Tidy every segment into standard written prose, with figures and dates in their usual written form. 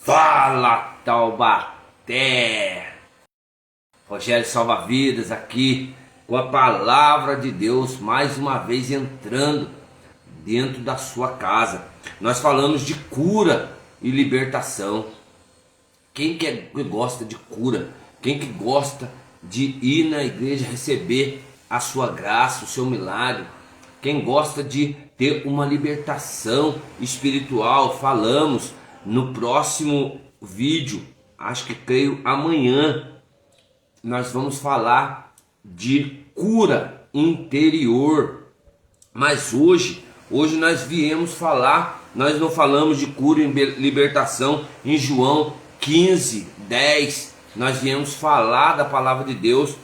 Fala, Taubaté! Rogério Salva-Vidas aqui com a palavra de Deus mais uma vez entrando dentro da sua casa. Nós falamos de cura e libertação. Quem que gosta de cura? Quem que gosta de ir na igreja receber a sua graça, o seu milagre? Quem gosta de ter uma libertação espiritual? Falamos no próximo vídeo, acho que creio amanhã, nós vamos falar de cura interior. Mas hoje nós viemos falar, nós não falamos de cura e libertação em João 15:10. Nós viemos falar da palavra de Deus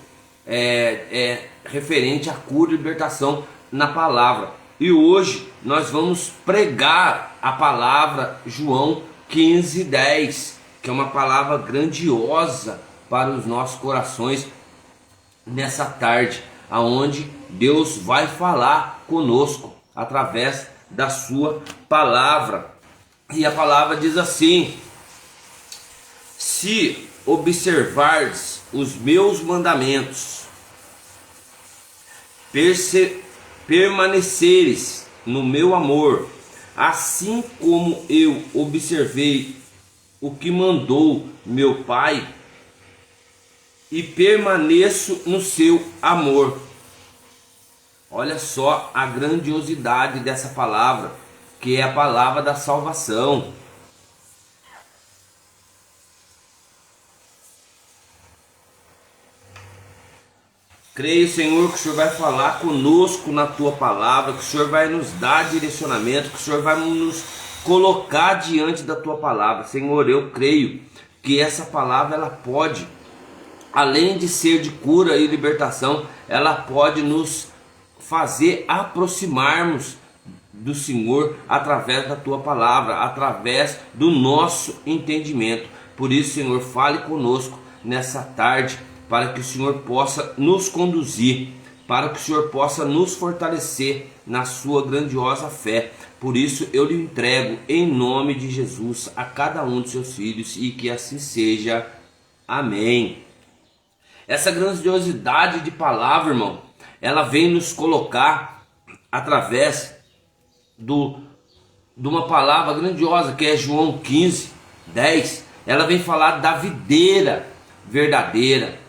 referente à cura e libertação na palavra. E hoje nós vamos pregar a palavra João 15:10, que é uma palavra grandiosa para os nossos corações nessa tarde, aonde Deus vai falar conosco através da sua palavra. E a palavra diz assim: se observardes os meus mandamentos, permaneceres no meu amor, assim como eu observei o que mandou meu Pai, e permaneço no seu amor. Olha só a grandiosidade dessa palavra, que é a palavra da salvação. Creio, Senhor, que o Senhor vai falar conosco na Tua palavra, que o Senhor vai nos dar direcionamento, que o Senhor vai nos colocar diante da Tua palavra. Senhor, eu creio que essa palavra, ela pode, além de ser de cura e libertação, ela pode nos fazer aproximarmos do Senhor através da Tua palavra, através do nosso entendimento. Por isso, Senhor, fale conosco nessa tarde, para que o Senhor possa nos conduzir, para que o Senhor possa nos fortalecer na sua grandiosa fé. Por isso eu lhe entrego em nome de Jesus a cada um de seus filhos, e que assim seja. Amém. Essa grandiosidade de palavra, irmão, ela vem nos colocar através de uma palavra grandiosa, que é João 15:10. Ela vem falar da videira verdadeira.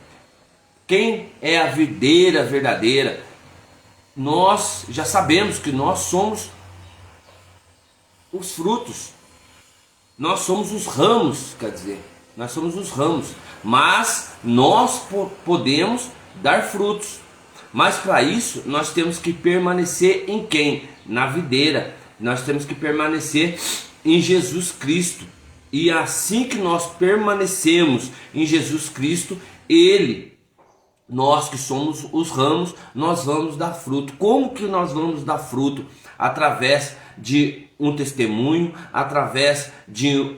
Quem é a videira verdadeira? Nós já sabemos que nós somos os frutos, nós somos os ramos, quer dizer, nós somos os ramos, mas nós podemos dar frutos. Mas para isso nós temos que permanecer em quem? Na videira. Nós temos que permanecer em Jesus Cristo. E assim que nós permanecemos em Jesus Cristo, nós que somos os ramos, nós vamos dar fruto. Como que nós vamos dar fruto? Através de um testemunho, através de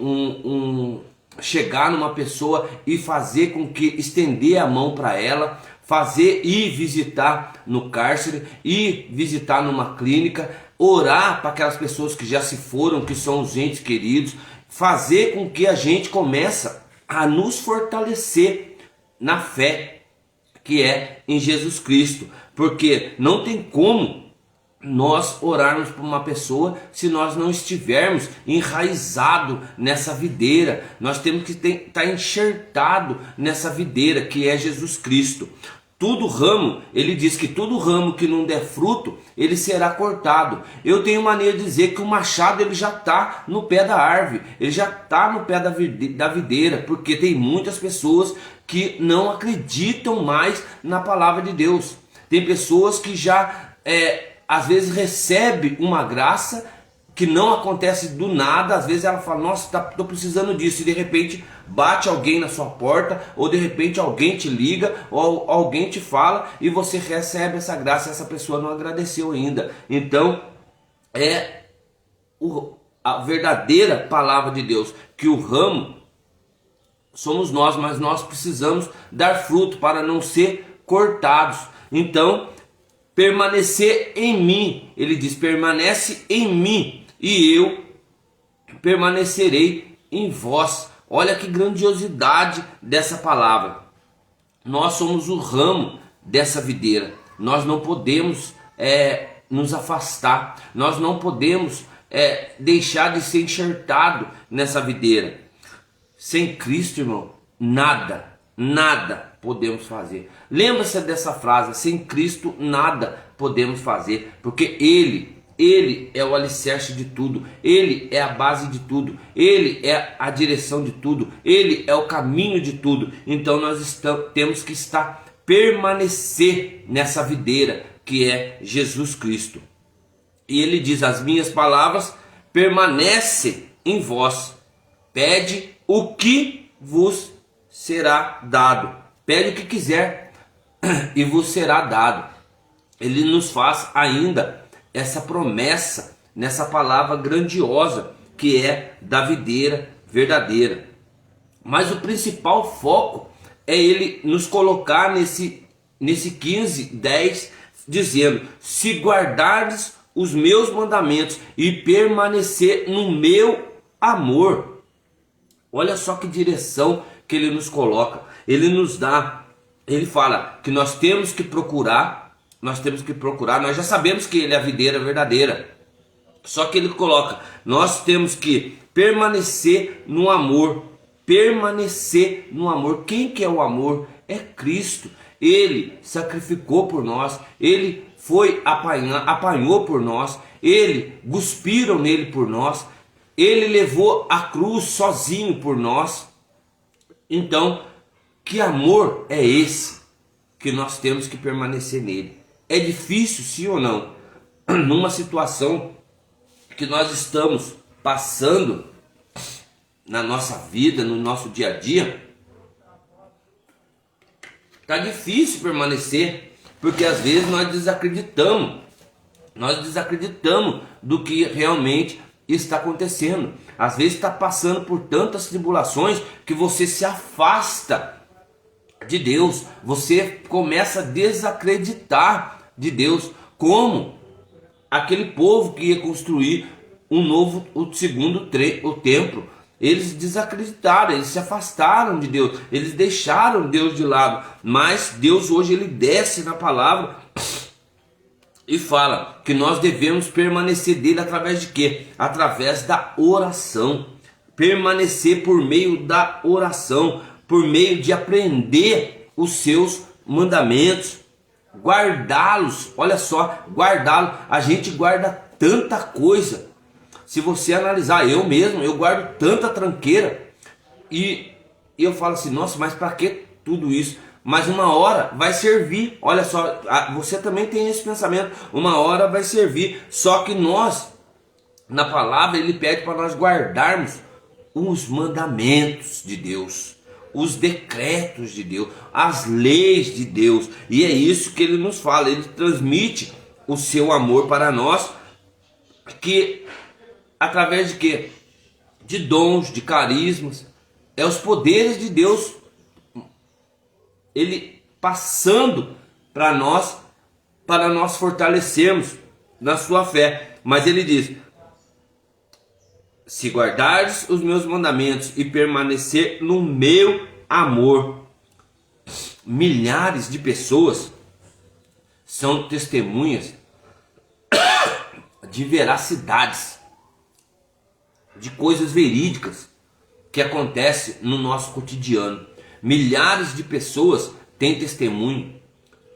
chegar numa pessoa e fazer com que, estender a mão para ela, fazer ir visitar no cárcere, ir visitar numa clínica, orar para aquelas pessoas que já se foram, que são os entes queridos, fazer com que a gente comece a nos fortalecer na fé, que é em Jesus Cristo. Porque não tem como nós orarmos por uma pessoa se nós não estivermos enraizados nessa videira. Nós temos que estar enxertado nessa videira, que é Jesus Cristo. Todo ramo, ele diz que todo ramo que não der fruto, ele será cortado. Eu tenho maneira de dizer que o machado, ele já está no pé da árvore, ele já está no pé da videira, porque tem muitas pessoas que não acreditam mais na palavra de Deus. Tem pessoas que já às vezes recebe uma graça que não acontece do nada. Às vezes ela fala: nossa, estou precisando disso, e de repente bate alguém na sua porta, ou de repente alguém te liga, ou alguém te fala, e você recebe essa graça, e essa pessoa não agradeceu ainda. Então a verdadeira palavra de Deus, que o ramo somos nós, mas nós precisamos dar fruto para não ser cortados. Então, permanecer em mim, ele diz: permanece em mim e eu permanecerei em vós. Olha que grandiosidade dessa palavra. Nós somos o ramo dessa videira. Nós não podemos nos afastar. Nós não podemos deixar de ser enxertado nessa videira. Sem Cristo, irmão, nada podemos fazer. Lembra-se dessa frase: sem Cristo nada podemos fazer, porque Ele é o alicerce de tudo, Ele é a base de tudo, Ele é a direção de tudo, Ele é o caminho de tudo. Então nós temos que permanecer nessa videira que é Jesus Cristo. E Ele diz: as minhas palavras permanecem em vós, pede o que vos será dado. Pede o que quiser e vos será dado. Ele nos faz ainda essa promessa nessa palavra grandiosa que é da videira verdadeira. Mas o principal foco é ele nos colocar nesse 15:10, dizendo: se guardardes os meus mandamentos e permanecer no meu amor. Olha só que direção que ele nos coloca. Ele nos dá, ele fala que nós temos que procurar, nós já sabemos que ele é a videira verdadeira. Só que ele coloca, nós temos que permanecer no amor, permanecer no amor. Quem que é o amor? É Cristo. Ele sacrificou por nós, ele foi apanhou por nós, ele cuspiram nele por nós, ele levou a cruz sozinho por nós. Então, que amor é esse que nós temos que permanecer nele? É difícil, sim ou não? Numa situação que nós estamos passando na nossa vida, no nosso dia a dia, tá difícil permanecer, porque às vezes nós desacreditamos do que realmente está acontecendo. Às vezes está passando por tantas tribulações que você se afasta de Deus, você começa a desacreditar de Deus, como aquele povo que ia construir o segundo templo. Eles desacreditaram, eles se afastaram de Deus, eles deixaram Deus de lado. Mas Deus hoje ele desce na palavra e fala que nós devemos permanecer dele através de quê? Através da oração. Permanecer por meio da oração, por meio de aprender os seus mandamentos, guardá-los. Olha só, guardá-los. A gente guarda tanta coisa. Se você analisar, eu guardo tanta tranqueira e eu falo assim: nossa, mas para que tudo isso? Mas uma hora vai servir. Olha só, você também tem esse pensamento, uma hora vai servir. Só que nós, na palavra, ele pede para nós guardarmos os mandamentos de Deus, os decretos de Deus, as leis de Deus. E é isso que ele nos fala. Ele transmite o seu amor para nós, que através de quê? De dons, de carismas, é os poderes de Deus, ele passando para nós fortalecermos na sua fé. Mas ele diz: se guardares os meus mandamentos e permanecer no meu amor. Milhares de pessoas são testemunhas de veracidades, de coisas verídicas que acontecem no nosso cotidiano. Milhares de pessoas têm testemunho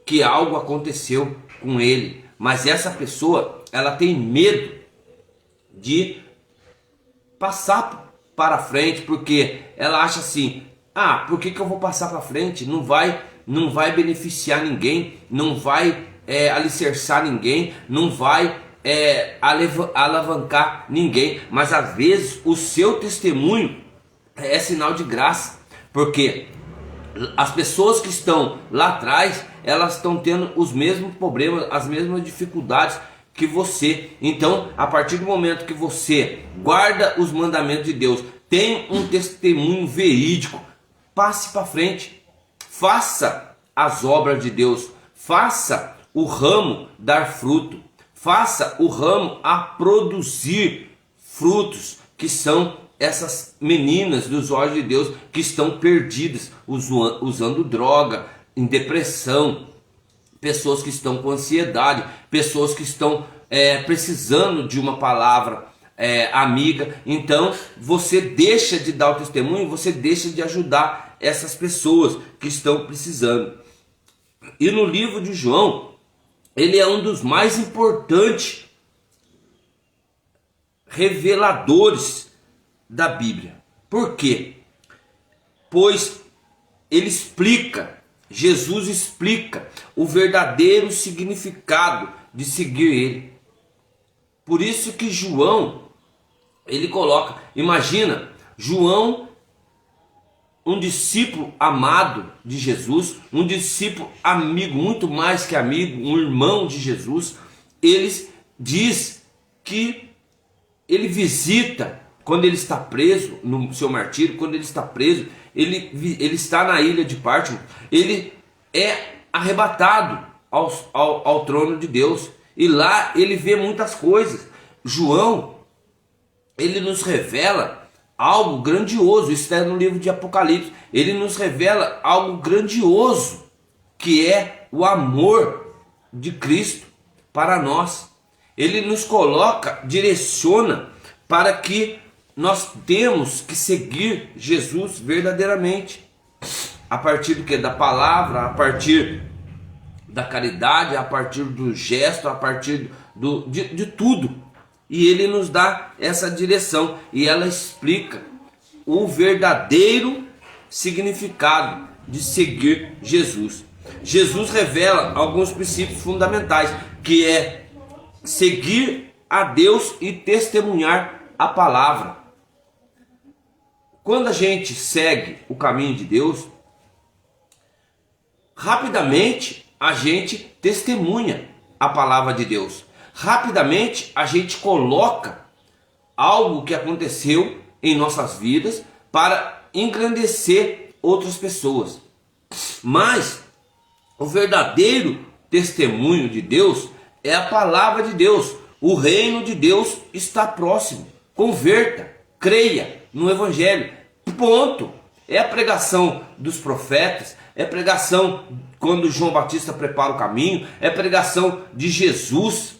que algo aconteceu com ele, mas essa pessoa, ela tem medo de passar para frente, porque ela acha assim: por que eu vou passar para frente? Não vai beneficiar ninguém, não vai alicerçar ninguém, não vai alavancar ninguém. Mas às vezes o seu testemunho é sinal de graça, porque as pessoas que estão lá atrás, elas estão tendo os mesmos problemas, as mesmas dificuldades que você. Então, a partir do momento que você guarda os mandamentos de Deus, tem um testemunho verídico, passe para frente, faça as obras de Deus, faça o ramo dar fruto, faça o ramo a produzir frutos que são essas meninas dos olhos de Deus que estão perdidas, usando droga, em depressão, pessoas que estão com ansiedade, pessoas que estão precisando de uma palavra amiga. Então você deixa de dar o testemunho, você deixa de ajudar essas pessoas que estão precisando. E no livro de João, ele é um dos mais importantes reveladores da Bíblia. Por quê? Pois ele explica, Jesus explica o verdadeiro significado de seguir ele. Por isso que João, ele coloca, imagina, João, um discípulo amado de Jesus, um discípulo amigo, muito mais que amigo, um irmão de Jesus, ele diz que ele visita, quando ele está preso, no seu martírio, quando ele está preso, ele está na ilha de Pátmos, ele é arrebatado ao trono de Deus, e lá ele vê muitas coisas. João, ele nos revela algo grandioso, isso está no livro de Apocalipse, ele nos revela algo grandioso, que é o amor de Cristo para nós. Ele nos coloca, direciona para que nós temos que seguir Jesus verdadeiramente, a partir do que? Da palavra, a partir da caridade, a partir do gesto, a partir de tudo. E ele nos dá essa direção, e ela explica o verdadeiro significado de seguir Jesus. Jesus revela alguns princípios fundamentais, que é seguir a Deus e testemunhar a palavra. Quando a gente segue o caminho de Deus, rapidamente a gente testemunha a palavra de Deus. Rapidamente a gente coloca algo que aconteceu em nossas vidas para engrandecer outras pessoas. Mas o verdadeiro testemunho de Deus é a palavra de Deus. O reino de Deus está próximo. Converta, creia no Evangelho. Ponto. É a pregação dos profetas, é a pregação quando João Batista prepara o caminho, é a pregação de Jesus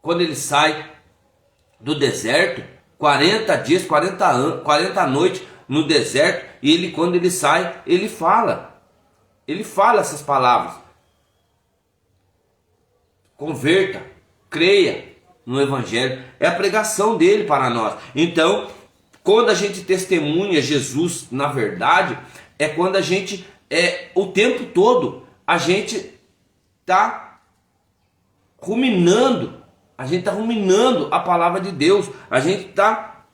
quando ele sai do deserto, 40 dias, 40 noites no deserto, e ele, quando ele sai, ele fala essas palavras: converta, creia no Evangelho. É a pregação dele para nós. Então, quando a gente testemunha Jesus na verdade, é quando a gente, o tempo todo, a gente está ruminando a palavra de Deus, a gente está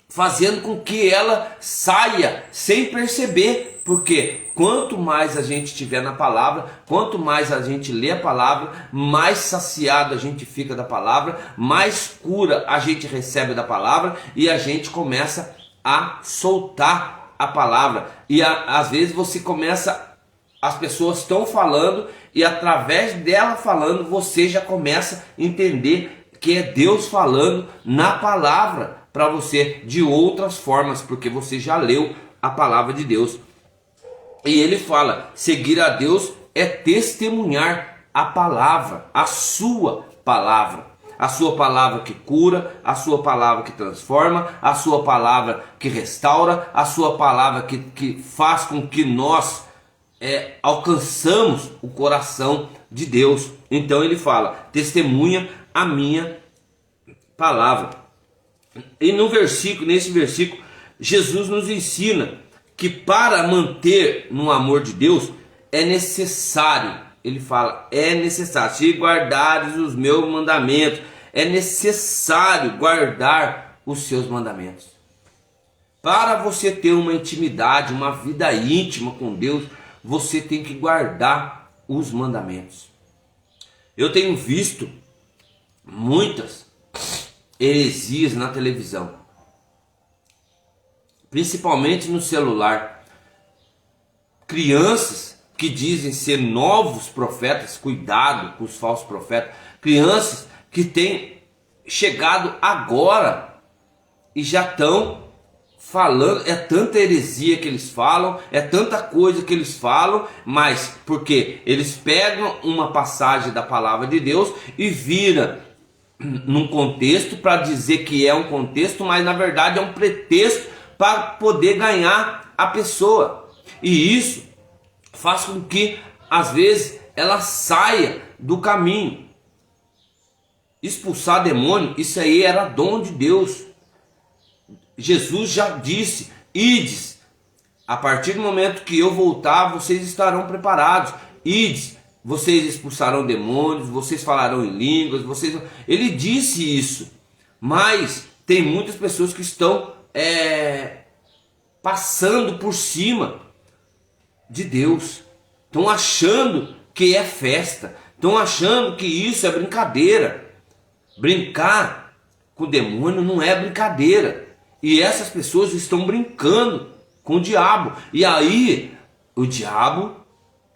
fazendo com que ela saia sem perceber, porque quanto mais a gente estiver na palavra, quanto mais a gente lê a palavra, mais saciado a gente fica da palavra, mais cura a gente recebe da palavra, e a gente começa a soltar a palavra, e às vezes você começa, as pessoas estão falando, e através dela falando, você já começa a entender que é Deus falando na palavra para você de outras formas, porque você já leu a palavra de Deus. E ele fala: seguir a Deus é testemunhar a palavra, a sua palavra que cura, a sua palavra que transforma, a sua palavra que restaura, a sua palavra que faz com que nós alcançamos o coração de Deus. Então ele fala: testemunha a minha palavra. E nesse versículo, Jesus nos ensina que para manter no amor de Deus é necessário, ele fala, é necessário, se guardares os meus mandamentos, é necessário guardar os seus mandamentos. Para você ter uma intimidade, uma vida íntima com Deus, você tem que guardar os mandamentos. Eu tenho visto muitas heresias na televisão, principalmente no celular. Crianças que dizem ser novos profetas, cuidado com os falsos profetas. Crianças que têm chegado agora e já estão falando, é tanta heresia que eles falam, é tanta coisa que eles falam, mas porque eles pegam uma passagem da palavra de Deus e vira num contexto para dizer que é um contexto, mas na verdade é um pretexto para poder ganhar a pessoa. E isso faz com que às vezes ela saia do caminho. Expulsar demônio, isso aí era dom de Deus. Jesus já disse: ides, a partir do momento que eu voltar, vocês estarão preparados. Ides, vocês expulsarão demônios, vocês falarão em línguas, Ele disse isso, mas tem muitas pessoas que estão passando por cima de Deus, estão achando que é festa, estão achando que isso é brincadeira. Brincar com o demônio não é brincadeira. E essas pessoas estão brincando com o diabo. E aí, o diabo,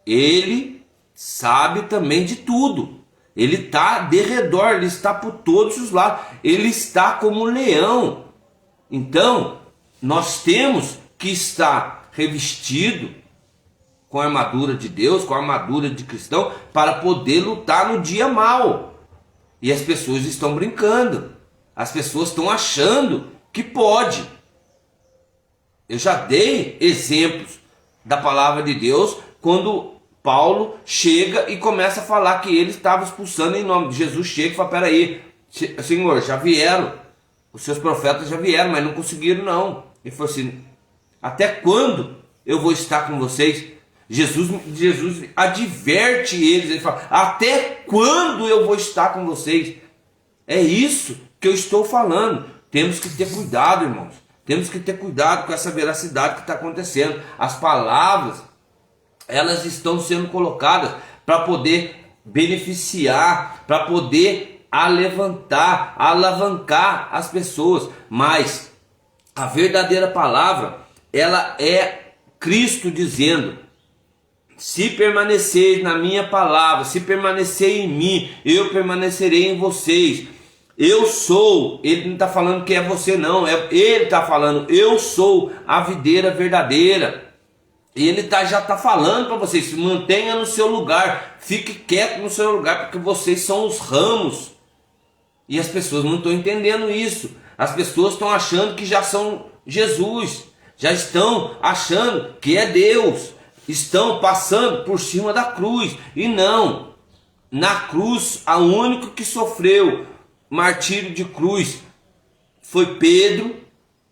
ele sabe também de tudo. Ele está de redor, ele está por todos os lados. Ele está como um leão. Então, nós temos que estar revestido com a armadura de Deus, com a armadura de cristão, para poder lutar no dia mau. E as pessoas estão brincando. As pessoas estão achando que pode. Eu já dei exemplos da palavra de Deus quando Paulo chega e começa a falar que ele estava expulsando em nome de Jesus. Chega e fala: peraí, Senhor, já vieram, os seus profetas já vieram, mas não conseguiram não. Ele falou assim: até quando eu vou estar com vocês? Jesus adverte eles, ele fala: até quando eu vou estar com vocês? É isso que eu estou falando. Temos que ter cuidado, irmãos. Temos que ter cuidado com essa veracidade que está acontecendo. As palavras, elas estão sendo colocadas para poder beneficiar, para poder alavancar as pessoas. Mas a verdadeira palavra, ela é Cristo dizendo: se permanecer na minha palavra, se permanecer em mim, eu permanecerei em vocês. Eu sou, ele não está falando que é você não, ele está falando: eu sou a videira verdadeira. E ele já está falando para vocês: se mantenha no seu lugar, fique quieto no seu lugar, porque vocês são os ramos. E as pessoas não estão entendendo isso. As pessoas estão achando que já são Jesus, já estão achando que é Deus, estão passando por cima da cruz. E não, na cruz, o único que sofreu martírio de cruz foi Pedro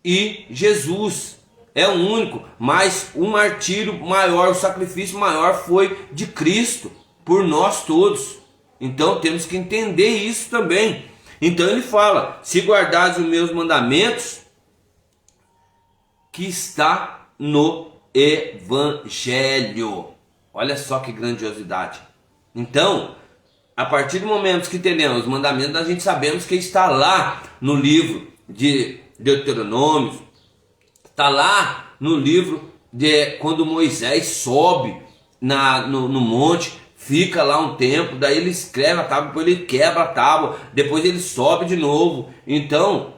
e Jesus. É o único, mas o martírio maior, o sacrifício maior foi de Cristo por nós todos. Então temos que entender isso também. Então ele fala: se guardares os meus mandamentos, que está no Evangelho. Olha só que grandiosidade. Então, a partir do momento que entendemos os mandamentos, a gente sabemos que está lá no livro de Deuteronômio, está lá no livro de quando Moisés sobe no monte, fica lá um tempo, daí ele escreve a tábua, depois ele quebra a tábua, depois ele sobe de novo. Então,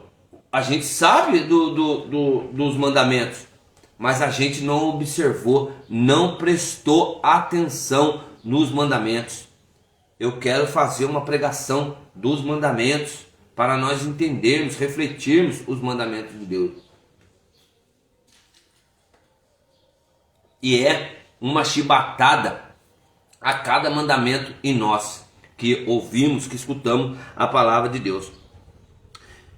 a gente sabe dos mandamentos, mas a gente não observou, não prestou atenção nos mandamentos. Eu quero fazer uma pregação dos mandamentos para nós entendermos, refletirmos os mandamentos de Deus. E é uma chibatada a cada mandamento em nós, que ouvimos, que escutamos a palavra de Deus.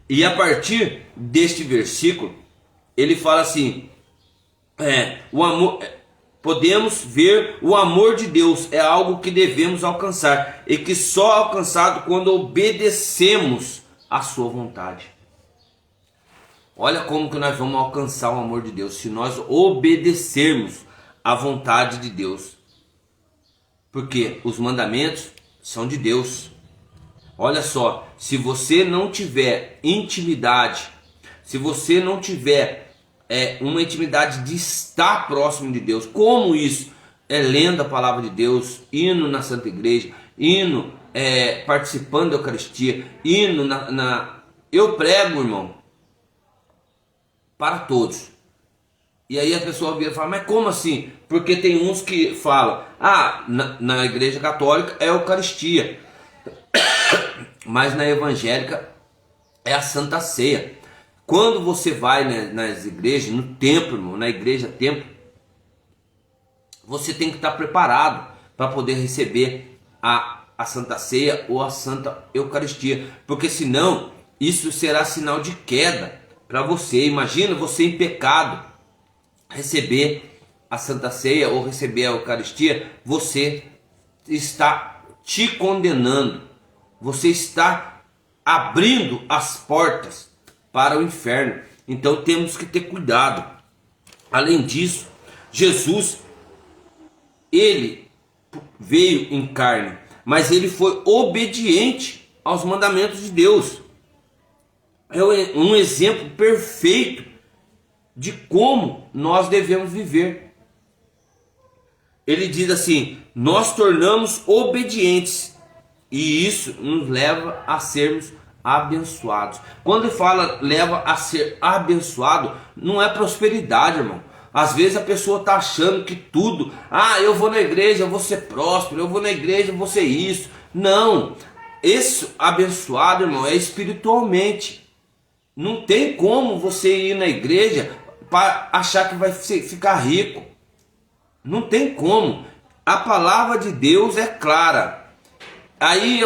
E a partir deste versículo, ele fala assim: o amor... Podemos ver o amor de Deus é algo que devemos alcançar, e que só é alcançado quando obedecemos a sua vontade. Olha como que nós vamos alcançar o amor de Deus: se nós obedecermos a vontade de Deus. Porque os mandamentos são de Deus. Olha só, se você não tiver intimidade, se você não tiver uma intimidade de estar próximo de Deus, como isso? Lendo a palavra de Deus, indo na Santa Igreja, indo participando da Eucaristia, indo eu prego, irmão, para todos. E aí a pessoa vira e fala, mas como assim? Porque tem uns que falam, na igreja católica é a Eucaristia, mas na evangélica é a Santa Ceia. Quando você vai, né, nas igrejas, no templo, irmão, na igreja templo, você tem que estar preparado para poder receber a Santa Ceia ou a Santa Eucaristia, porque senão isso será sinal de queda para você. Imagina você em pecado receber a Santa Ceia ou receber a Eucaristia, você está te condenando, você está abrindo as portas para o inferno. Então temos que ter cuidado. Além disso, Jesus, ele veio em carne, mas ele foi obediente aos mandamentos de Deus. É um exemplo perfeito de como nós devemos viver. Ele diz assim: nós tornamos obedientes, e isso nos leva a sermos abençoados. Quando ele fala leva a ser abençoado, não é prosperidade, irmão. Às vezes a pessoa está achando que tudo, eu vou na igreja, eu vou ser próspero, eu vou na igreja, eu vou ser isso. Não, esse abençoado, irmão, é espiritualmente. Não tem como você ir na igreja para achar que vai ficar rico. Não tem como. A palavra de Deus é clara. Aí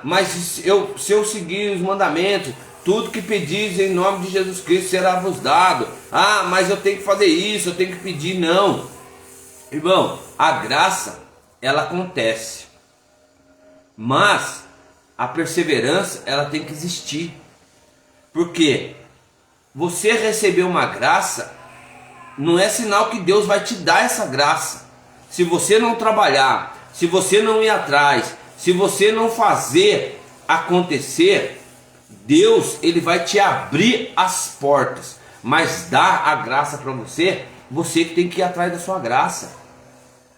mas se eu seguir os mandamentos, tudo que pedis em nome de Jesus Cristo será vos dado. Mas eu tenho que fazer isso, eu tenho que pedir. Não, irmão, a graça ela acontece, mas a perseverança ela tem que existir. Porque você receber uma graça não é sinal que Deus vai te dar essa graça. Se você não trabalhar, se você não ir atrás, se você não fazer acontecer, Deus ele vai te abrir as portas, mas dar a graça para você, você que tem que ir atrás da sua graça.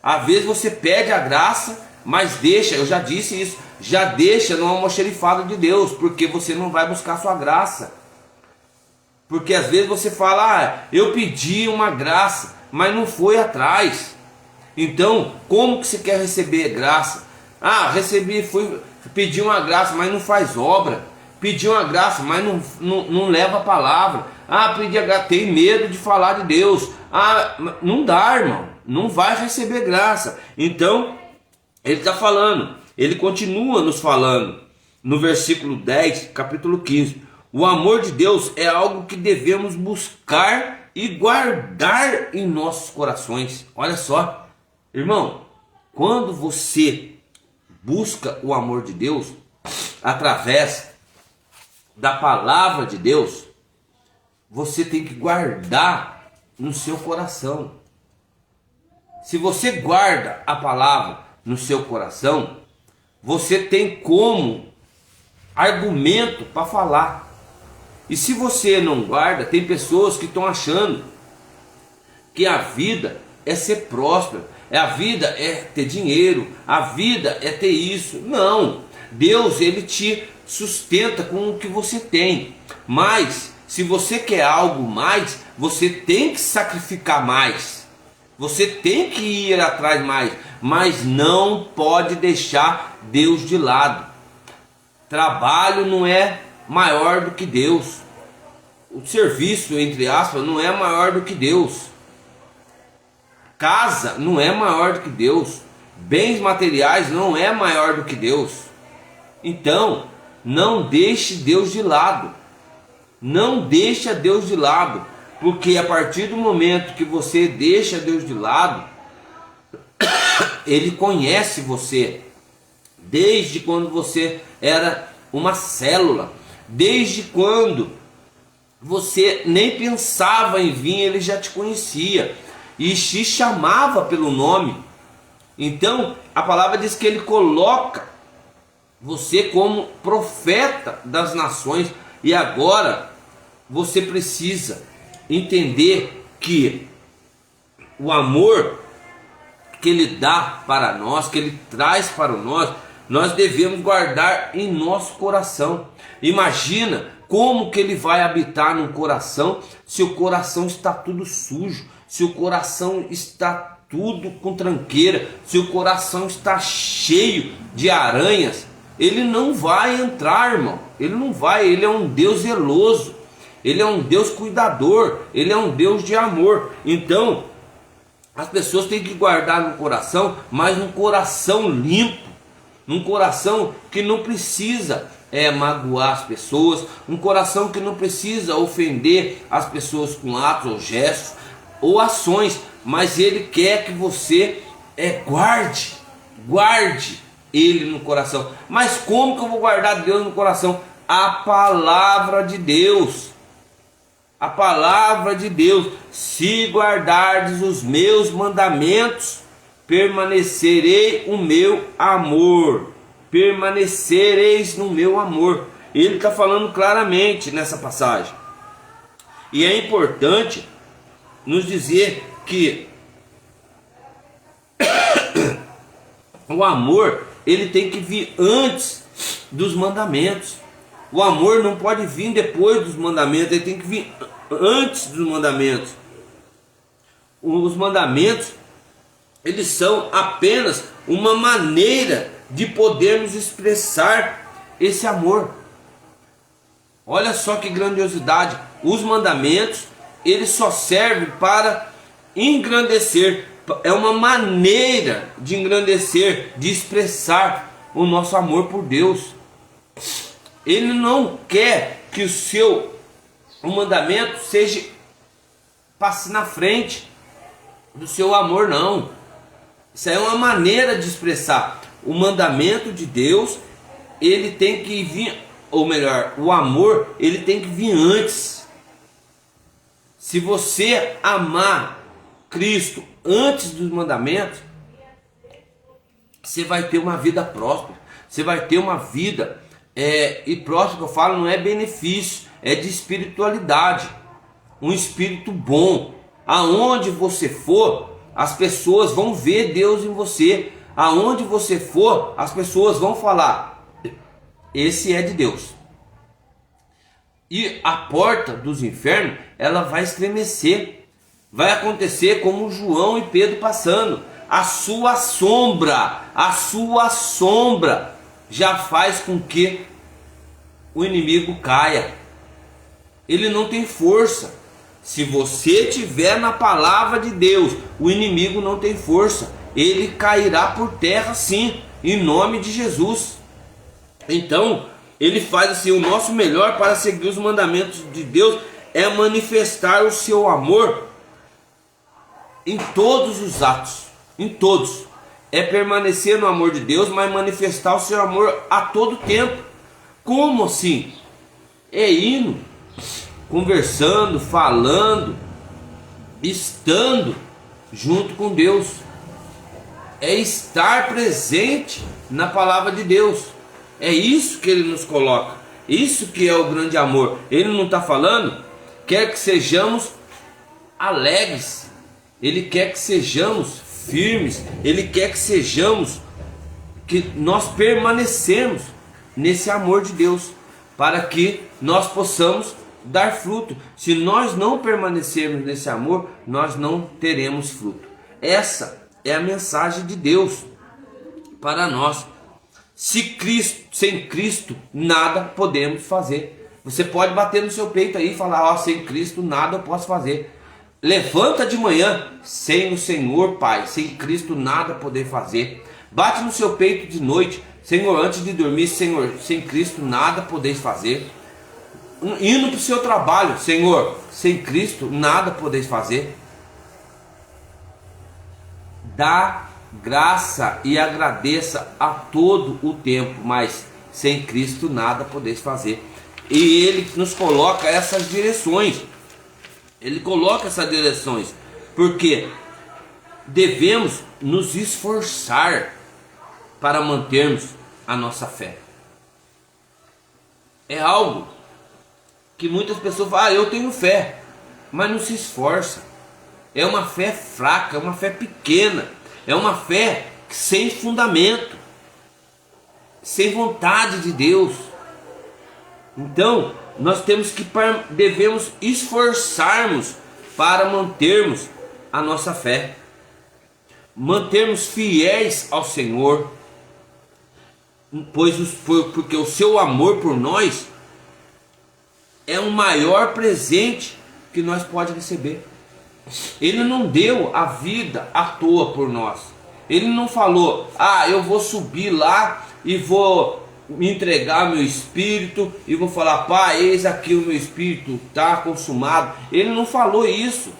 Às vezes você pede a graça, mas deixa, eu já disse isso, já deixa no almoxerifado de Deus, porque você não vai buscar a sua graça. Porque às vezes você fala, eu pedi uma graça, mas não foi atrás. Então, como que você quer receber graça? Pedi uma graça, mas não faz obra. Pedi uma graça, mas não leva a palavra. Pedi a graça, tem medo de falar de Deus. Não dá, irmão, não vai receber graça. Então, ele está falando, ele continua nos falando, no versículo 10, capítulo 15. O amor de Deus é algo que devemos buscar e guardar em nossos corações. Olha só, irmão, quando você busca o amor de Deus através da palavra de Deus, você tem que guardar no seu coração. Se você guarda a palavra no seu coração, você tem como argumento para falar. E se você não guarda, tem pessoas que estão achando que a vida é ser próspero, a vida é ter dinheiro, a vida é ter isso. Não, Deus ele te sustenta com o que você tem, mas se você quer algo mais, você tem que sacrificar mais, você tem que ir atrás mais, mas não pode deixar Deus de lado. Trabalho não é maior do que Deus. O serviço, entre aspas, não é maior do que Deus. Casa não é maior do que Deus. Bens materiais não é maior do que Deus. Então, não deixe Deus de lado. Não deixe Deus de lado. Porque a partir do momento que você deixa Deus de lado, Ele conhece você. Desde quando você era uma célula, desde quando você nem pensava em vir, Ele já te conhecia e te chamava pelo nome. Então a palavra diz que Ele coloca você como profeta das nações. E agora você precisa entender que o amor que Ele dá para nós, que Ele traz para nós devemos guardar em nosso coração. Imagina Como que ele vai habitar no coração se o coração está tudo sujo, se o coração está tudo com tranqueira, se o coração está cheio de aranhas? Ele não vai entrar, irmão. Ele não vai. Ele é um Deus zeloso. Ele é um Deus cuidador. Ele é um Deus de amor. Então, as pessoas têm que guardar no coração, mas um coração limpo, um coração que não precisa magoar as pessoas, um coração que não precisa ofender as pessoas com atos ou gestos ou ações, mas ele quer que você guarde ele no coração. Mas como que eu vou guardar Deus no coração? A palavra de Deus. A palavra de Deus. Se guardardes os meus mandamentos, permanecerei o meu amor. Permanecereis no meu amor. Ele está falando claramente nessa passagem. E é importante nos dizer que o amor, ele tem que vir antes dos mandamentos. O amor não pode vir depois dos mandamentos, ele tem que vir antes dos mandamentos. Os mandamentos, eles são apenas uma maneira de podermos expressar esse amor. Olha só que grandiosidade. Os mandamentos, eles só servem para engrandecer. É uma maneira de engrandecer, de expressar o nosso amor por Deus. Ele não quer que o mandamento passe na frente do seu amor, não. Isso é uma maneira de expressar. O mandamento de Deus, ele tem que vir, ou melhor, o amor, ele tem que vir antes. Se você amar Cristo antes dos mandamentos, você vai ter uma vida próspera, você vai ter uma vida, e próspera que eu falo não é benefício, é de espiritualidade, um espírito bom. Aonde você for, as pessoas vão ver Deus em você. Aonde você for, as pessoas vão falar: esse é de Deus. E a porta dos infernos, ela vai estremecer. Vai acontecer como João e Pedro passando. A sua sombra já faz com que o inimigo caia. Ele não tem força. Se você estiver na palavra de Deus, o inimigo não tem força. Ele cairá por terra sim, em nome de Jesus. Então, ele faz assim: o nosso melhor para seguir os mandamentos de Deus é manifestar o seu amor em todos os atos, em todos. É permanecer no amor de Deus, mas manifestar o seu amor a todo tempo. Como assim? É indo, conversando, falando, estando junto com Deus. É estar presente na palavra de Deus. É isso que ele nos coloca. Isso que é o grande amor. Ele não está falando, quer que sejamos alegres. Ele quer que sejamos firmes. Ele quer que sejamos, que nós permanecemos nesse amor de Deus, para que nós possamos dar fruto. Se nós não permanecermos nesse amor, nós não teremos fruto. Essa é a mensagem de Deus para nós. Sem Cristo nada podemos fazer. Você pode bater no seu peito aí e falar: sem Cristo nada eu posso fazer. Levanta de manhã: sem o Senhor, Pai, sem Cristo nada poder fazer. Bate no seu peito de noite: Senhor, antes de dormir, Senhor, sem Cristo nada podeis fazer. Indo para o seu trabalho: Senhor, sem Cristo nada podeis fazer. Dá graça e agradeça a todo o tempo, mas sem Cristo nada podeis fazer. E ele nos coloca essas direções. Ele coloca essas direções, porque devemos nos esforçar para mantermos a nossa fé. É algo que muitas pessoas falam: eu tenho fé, mas não se esforça. É uma fé fraca, é uma fé pequena, é uma fé sem fundamento, sem vontade de Deus. Então, nós devemos esforçarmos para mantermos a nossa fé, mantermos fiéis ao Senhor, porque o seu amor por nós é o maior presente que nós podemos receber. Ele não deu a vida à toa por nós. Ele não falou: eu vou subir lá e vou me entregar meu espírito e vou falar: Pai, eis aqui o meu espírito está consumado. Ele não falou isso.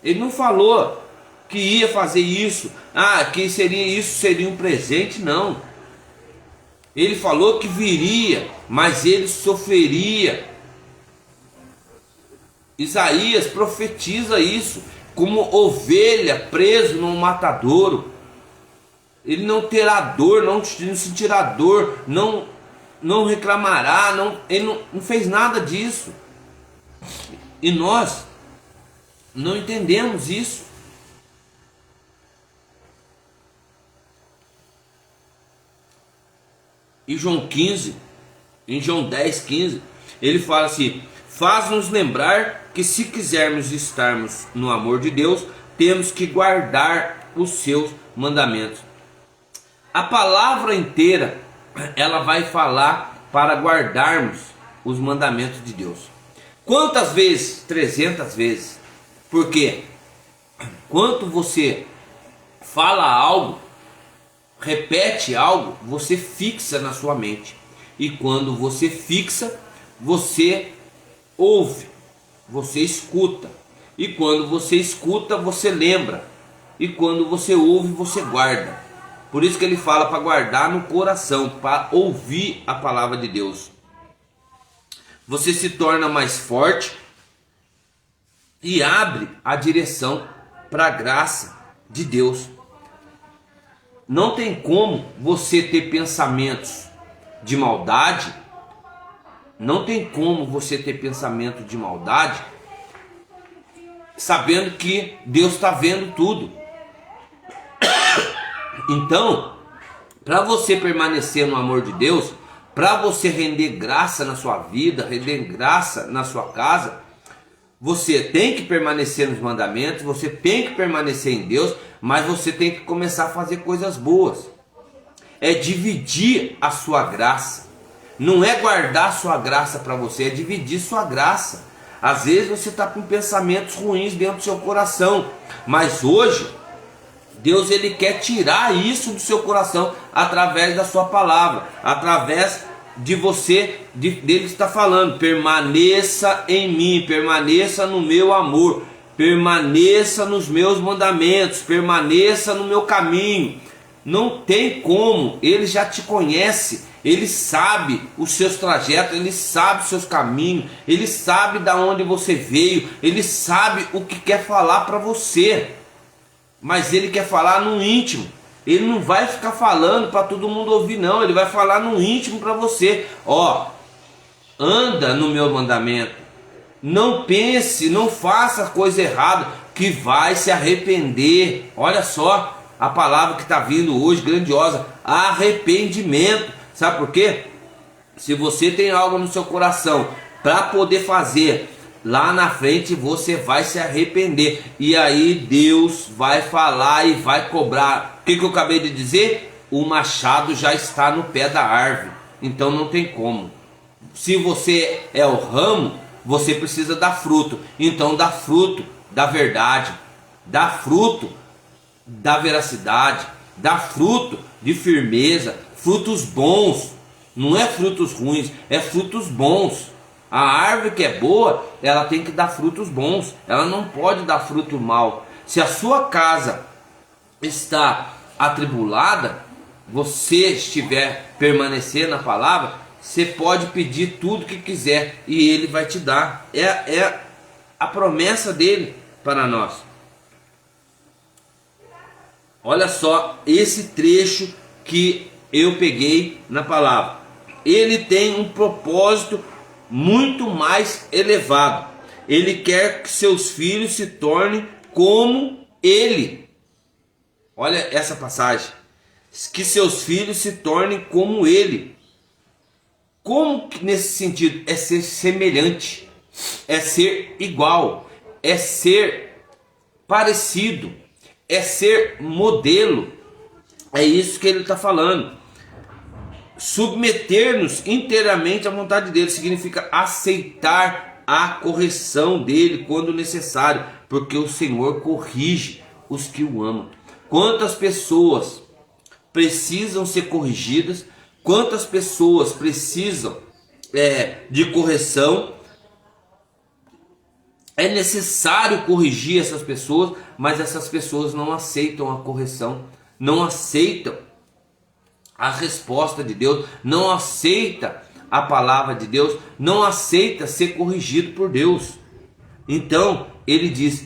Ele não falou que ia fazer isso, que seria um presente, não. Ele falou que viria, mas ele sofreria. Isaías profetiza isso, como ovelha preso num matadouro. Ele não terá dor, não sentirá dor, não reclamará, ele não fez nada disso. E nós não entendemos isso. Em João 10:15, ele fala assim: faz-nos lembrar que se quisermos estarmos no amor de Deus, temos que guardar os seus mandamentos. A palavra inteira, ela vai falar para guardarmos os mandamentos de Deus. Quantas vezes? 300 vezes. Porque quando você fala algo, repete algo, você fixa na sua mente. E quando você fixa, você ouve, você escuta. E quando você escuta, você lembra. E quando você ouve, você guarda. Por isso que ele fala para guardar no coração, para ouvir a palavra de Deus. Você se torna mais forte e abre a direção para a graça de Deus. Não tem como você ter pensamentos de maldade. Não tem como você ter pensamento de maldade sabendo que Deus está vendo tudo. Então, para você permanecer no amor de Deus, para você render graça na sua vida, render graça na sua casa, você tem que permanecer nos mandamentos, você tem que permanecer em Deus, mas você tem que começar a fazer coisas boas. É dividir a sua graça. Não é guardar a sua graça para você, é dividir sua graça. Às vezes você está com pensamentos ruins dentro do seu coração, mas hoje Deus ele quer tirar isso do seu coração através da sua palavra, através de você, dele está falando: permaneça em mim, permaneça no meu amor, permaneça nos meus mandamentos, permaneça no meu caminho. Não tem como, ele já te conhece, ele sabe os seus trajetos, ele sabe os seus caminhos, ele sabe da onde você veio, ele sabe o que quer falar para você. Mas ele quer falar no íntimo. Ele não vai ficar falando para todo mundo ouvir, não. Ele vai falar no íntimo para você. Anda no meu mandamento. Não pense, não faça coisa errada, que vai se arrepender. Olha só a palavra que está vindo hoje, grandiosa: arrependimento. Sabe por quê? Se você tem algo no seu coração para poder fazer, lá na frente você vai se arrepender. E aí Deus vai falar e vai cobrar. O que eu acabei de dizer? O machado já está no pé da árvore. Então não tem como. Se você é o ramo, você precisa dar fruto. Então dá fruto da verdade, dá fruto da veracidade, dá fruto de firmeza, frutos bons. Não é frutos ruins, é frutos bons. A árvore que é boa, ela tem que dar frutos bons, ela não pode dar fruto mau. Se a sua casa está atribulada, você estiver permanecer na palavra, você pode pedir tudo que quiser e ele vai te dar. É a promessa dele para nós. Olha só esse trecho que eu peguei na palavra. Ele tem um propósito muito mais elevado. Ele quer que seus filhos se tornem como ele. Olha essa passagem: que seus filhos se tornem como ele. Como que nesse sentido? É ser semelhante, é ser igual, é ser parecido, é ser modelo. É isso que ele está falando. Submeter-nos inteiramente à vontade dele significa aceitar a correção dele quando necessário, porque o Senhor corrige os que o amam. Quantas pessoas precisam ser corrigidas, quantas pessoas precisam de correção. É necessário corrigir essas pessoas, mas essas pessoas não aceitam a correção, não aceitam a resposta de Deus, não aceita a palavra de Deus, não aceita ser corrigido por Deus. Então ele diz: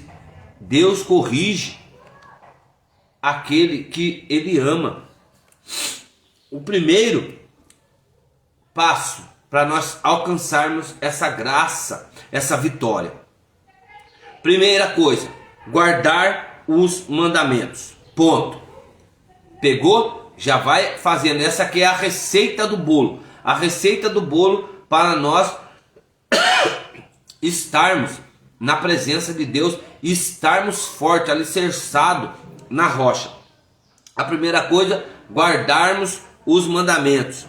Deus corrige aquele que ele ama. O primeiro passo para nós alcançarmos essa graça, essa vitória. Primeira coisa, guardar os mandamentos. Ponto. Pegou? Já vai fazendo. Essa aqui é a receita do bolo. A receita do bolo para nós estarmos na presença de Deus, estarmos fortes, alicerçados na rocha. A primeira coisa, guardarmos os mandamentos.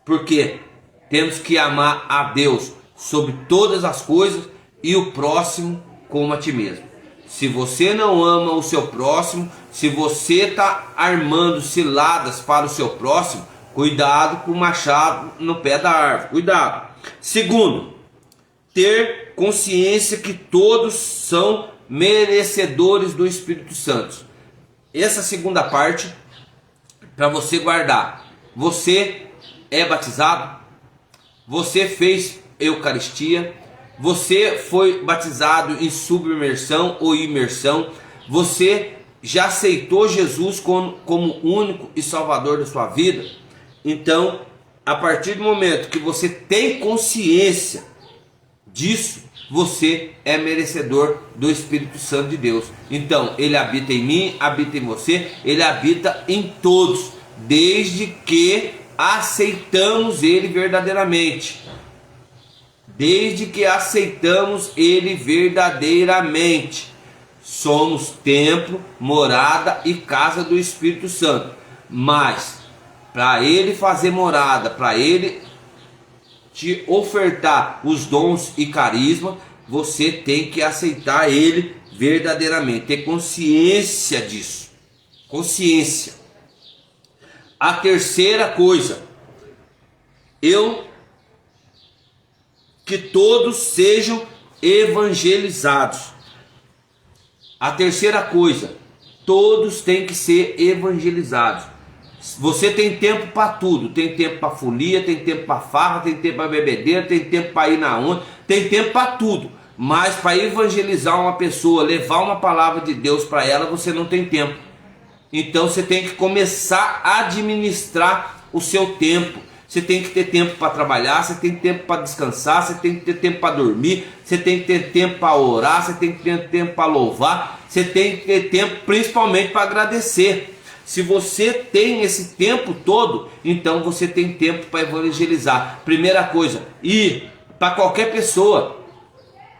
Porque temos que amar a Deus sobre todas as coisas e o próximo como a ti mesmo. Se você não ama o seu próximo, se você está armando ciladas para o seu próximo, cuidado com o machado no pé da árvore. Cuidado. Segundo, ter consciência que todos são merecedores do Espírito Santo. Essa segunda parte, para você guardar. Você é batizado? Você fez Eucaristia? Você foi batizado em submersão ou imersão? Você já aceitou Jesus como único e salvador da sua vida? Então, a partir do momento que você tem consciência disso, você é merecedor do Espírito Santo de Deus. Então, ele habita em mim, habita em você, ele habita em todos, desde que aceitamos ele verdadeiramente. Desde que aceitamos ele verdadeiramente. Somos templo, morada e casa do Espírito Santo. Mas, para ele fazer morada, para ele te ofertar os dons e carisma, você tem que aceitar ele verdadeiramente. Ter consciência disso. Consciência. A terceira coisa. Que todos sejam evangelizados. A terceira coisa, todos têm que ser evangelizados. Você tem tempo para tudo, tem tempo para folia, tem tempo para farra, tem tempo para bebedeira, tem tempo para ir na onda, tem tempo para tudo. Mas para evangelizar uma pessoa, levar uma palavra de Deus para ela, você não tem tempo. Então você tem que começar a administrar o seu tempo. Você tem que ter tempo para trabalhar, você tem tempo para descansar, você tem que ter tempo para dormir, você tem que ter tempo para orar, você tem que ter tempo para louvar, você tem que ter tempo principalmente para agradecer. Se você tem esse tempo todo, então você tem tempo para evangelizar. Primeira coisa, ir para qualquer pessoa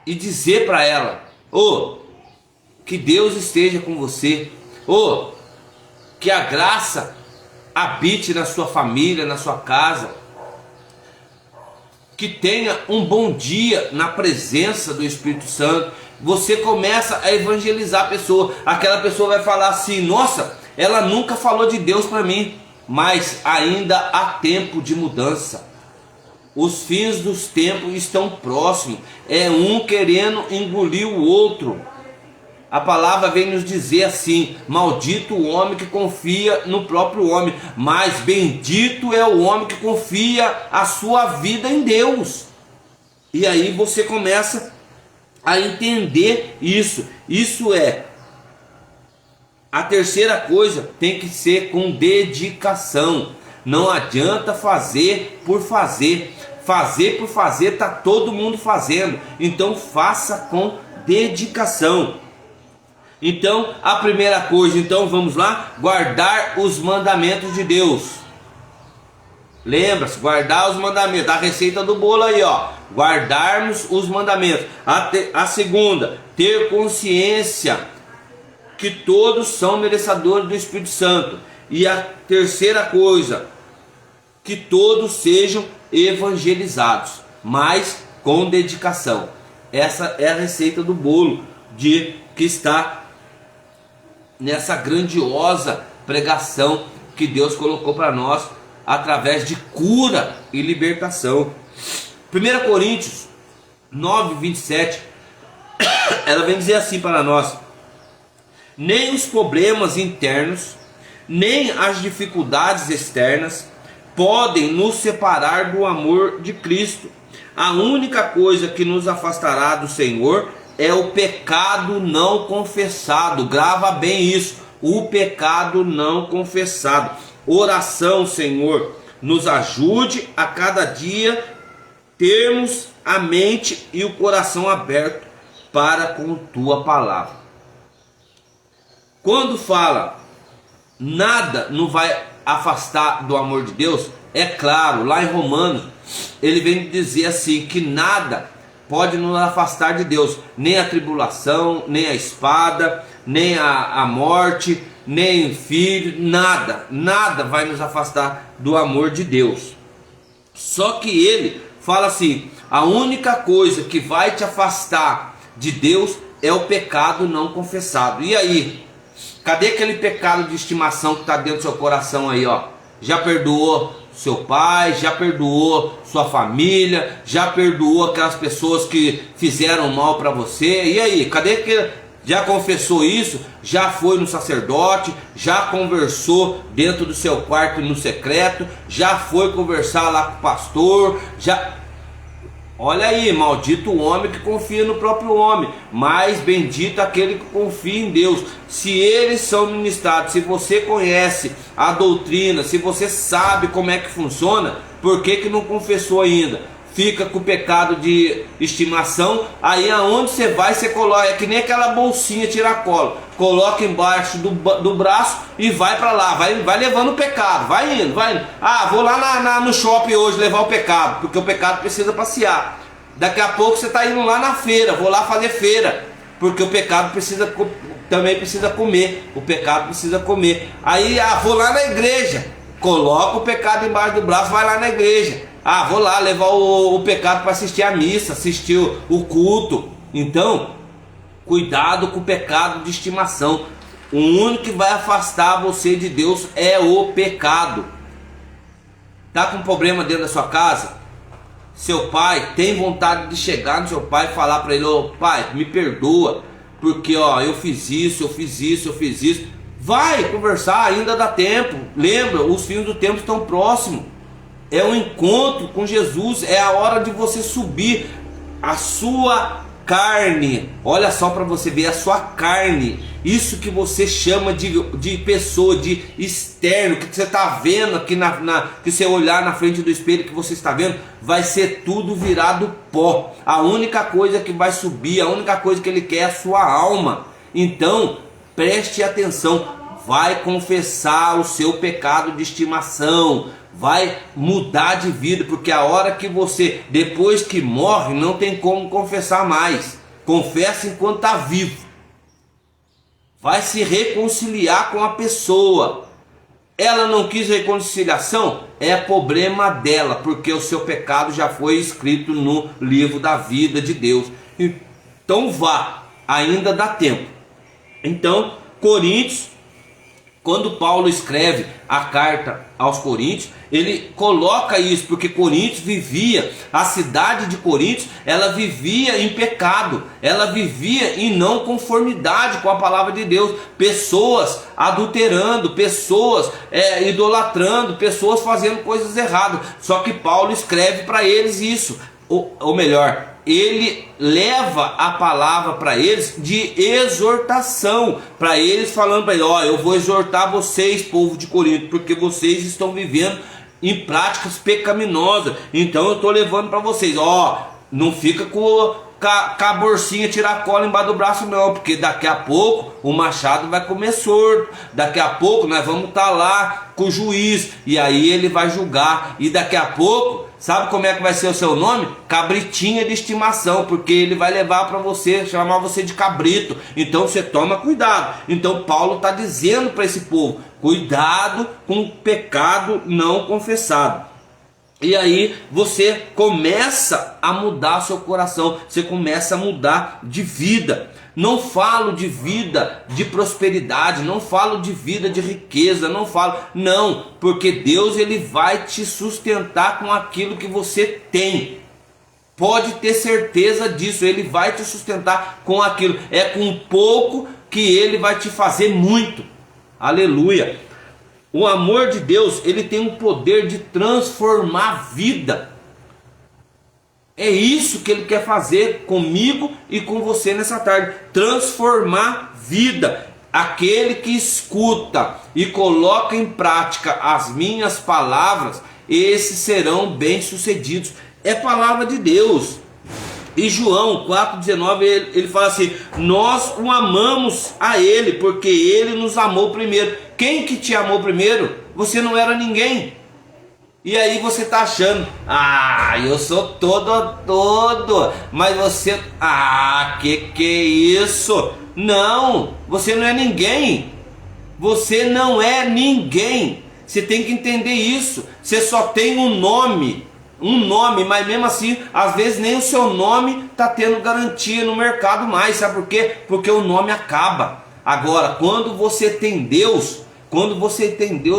e dizer para ela: que Deus esteja com você, que a graça habite na sua família, na sua casa, que tenha um bom dia na presença do Espírito Santo. Você começa a evangelizar a pessoa. Aquela pessoa vai falar assim: nossa, ela nunca falou de Deus para mim. Mas ainda há tempo de mudança. Os fins dos tempos estão próximos. É um querendo engolir o outro. A palavra vem nos dizer assim: maldito o homem que confia no próprio homem, mas bendito é o homem que confia a sua vida em Deus. E aí você começa a entender isso. Isso é a terceira coisa, tem que ser com dedicação. Não adianta fazer por fazer. Fazer por fazer está todo mundo fazendo. Então faça com dedicação. Então, a primeira coisa, então vamos lá, guardar os mandamentos de Deus. Lembra-se, guardar os mandamentos. A receita do bolo aí, ó. Guardarmos os mandamentos. A segunda, ter consciência que todos são merecedores do Espírito Santo. E a terceira coisa, que todos sejam evangelizados, mas com dedicação. Essa é a receita do bolo que está nessa grandiosa pregação que Deus colocou para nós através de cura e libertação. 1 Coríntios 9, 27, ela vem dizer assim para nós: nem os problemas internos, nem as dificuldades externas podem nos separar do amor de Cristo. A única coisa que nos afastará do Senhor é o pecado não confessado. Grava bem isso, o pecado não confessado. Oração, Senhor, nos ajude a cada dia termos a mente e o coração aberto para com tua palavra. Quando fala nada não vai afastar do amor de Deus, é claro, lá em Romanos ele vem dizer assim, que nada pode nos afastar de Deus, nem a tribulação, nem a espada, nem a morte, nem filho, nada vai nos afastar do amor de Deus. Só que ele fala assim, a única coisa que vai te afastar de Deus é o pecado não confessado. E aí, cadê aquele pecado de estimação que está dentro do seu coração aí, ó? Já perdoou seu pai, já perdoou sua família, já perdoou aquelas pessoas que fizeram mal para você? E aí, cadê que já confessou isso? Já foi no sacerdote, já conversou dentro do seu quarto no secreto, já foi conversar lá com o pastor, já... Olha aí, maldito o homem que confia no próprio homem, mas bendito aquele que confia em Deus. Se eles são ministrados, se você conhece a doutrina, se você sabe como é que funciona, por que não confessou ainda? Fica com o pecado de estimação, aí aonde você vai, você coloca, é que nem aquela bolsinha tiracolo, coloca embaixo do braço e vai para lá, vai levando o pecado, vai indo. Ah, vou lá no shopping hoje levar o pecado, porque o pecado precisa passear. Daqui a pouco você está indo lá na feira, vou lá fazer feira, porque o pecado também precisa comer, o pecado precisa comer. Aí, vou lá na igreja, coloca o pecado embaixo do braço, vai lá na igreja. Vou lá levar o pecado para assistir a missa, assistir o culto. Então, cuidado com o pecado de estimação. O único que vai afastar você de Deus é o pecado. Tá com problema dentro da sua casa? Seu pai tem vontade de chegar no seu pai e falar para ele: ô pai, me perdoa, porque eu fiz isso, eu fiz isso. Vai conversar, ainda dá tempo. Lembra, os fins do tempo estão próximos. É um encontro com Jesus, é a hora de você subir a sua carne. Olha só para você ver, a sua carne, isso que você chama de pessoa, de externo, que você está vendo aqui, que você olhar na frente do espelho que você está vendo, vai ser tudo virado pó. A única coisa que vai subir, a única coisa que ele quer é a sua alma. Então preste atenção, vai confessar o seu pecado de estimação, vai mudar de vida, porque a hora que você, depois que morre, não tem como confessar mais. Confessa enquanto está vivo. Vai se reconciliar com a pessoa. Ela não quis reconciliação, é problema dela, porque o seu pecado já foi escrito no livro da vida de Deus. Então vá, ainda dá tempo. Então, Coríntios, quando Paulo escreve a carta aos Coríntios, ele coloca isso, porque Coríntios vivia, a cidade de Coríntios, ela vivia em pecado, ela vivia em não conformidade com a palavra de Deus, pessoas adulterando, pessoas idolatrando, pessoas fazendo coisas erradas. Só que Paulo escreve para eles isso, ou melhor, ele leva a palavra para eles de exortação, para eles, falando para eles: eu vou exortar vocês, povo de Corinto, porque vocês estão vivendo em práticas pecaminosas. Então eu estou levando para vocês, não fica com com a bolsinha tirar a cola embaixo do braço, não, porque daqui a pouco o machado vai comer sorto, daqui a pouco nós vamos estar lá com o juiz, e aí ele vai julgar, e daqui a pouco, sabe como é que vai ser o seu nome? Cabritinha de estimação, porque ele vai levar para você, chamar você de cabrito. Então você toma cuidado. Então Paulo está dizendo para esse povo, cuidado com o pecado não confessado. E aí você começa a mudar seu coração, você começa a mudar de vida. Não falo de vida de prosperidade, não falo de vida de riqueza, não, porque Deus ele vai te sustentar com aquilo que você tem. Pode ter certeza disso, ele vai te sustentar com aquilo. É com pouco que ele vai te fazer muito. Aleluia. O amor de Deus, ele tem o poder de transformar a vida. É isso que ele quer fazer comigo e com você nessa tarde. Transformar vida. Aquele que escuta e coloca em prática as minhas palavras, esses serão bem-sucedidos. É palavra de Deus. E João 4,19 ele fala assim: nós o amamos a ele, porque ele nos amou primeiro. Quem que te amou primeiro? Você não era ninguém. E aí você está achando, eu sou todo, mas você, que é isso? Não, você não é ninguém. Você não é ninguém. Você tem que entender isso. Você só tem um nome, mas mesmo assim, às vezes nem o seu nome está tendo garantia no mercado mais. Sabe por quê? Porque o nome acaba. Agora, quando você tem Deus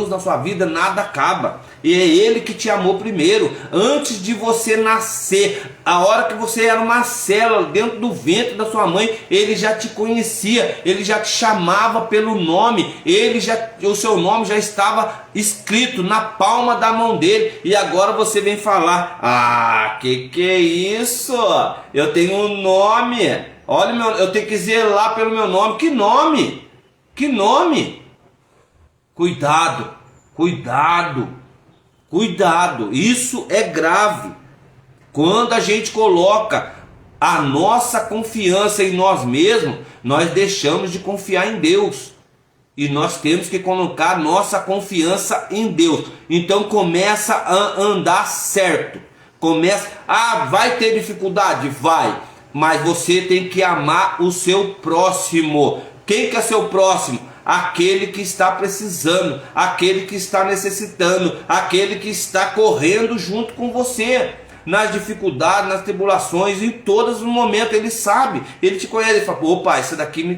na sua vida, nada acaba. E é Ele que te amou primeiro, antes de você nascer. A hora que você era uma célula dentro do ventre da sua mãe, Ele já te conhecia, Ele já te chamava pelo nome, o seu nome já estava escrito na palma da mão dele. E agora você vem falar, que é isso? Eu tenho um nome, olha, eu tenho que zelar pelo meu nome. Que nome? Que nome? Cuidado, isso é grave. Quando a gente coloca a nossa confiança em nós mesmos, nós deixamos de confiar em Deus. E nós temos que colocar nossa confiança em Deus. Então começa a andar certo. Vai ter dificuldade? Vai. Mas você tem que amar o seu próximo. Quem que é seu próximo? Aquele que está precisando, aquele que está necessitando, aquele que está correndo junto com você, nas dificuldades, nas tribulações, em todos os momentos. Ele sabe, ele te conhece, ele fala: opa, isso daqui me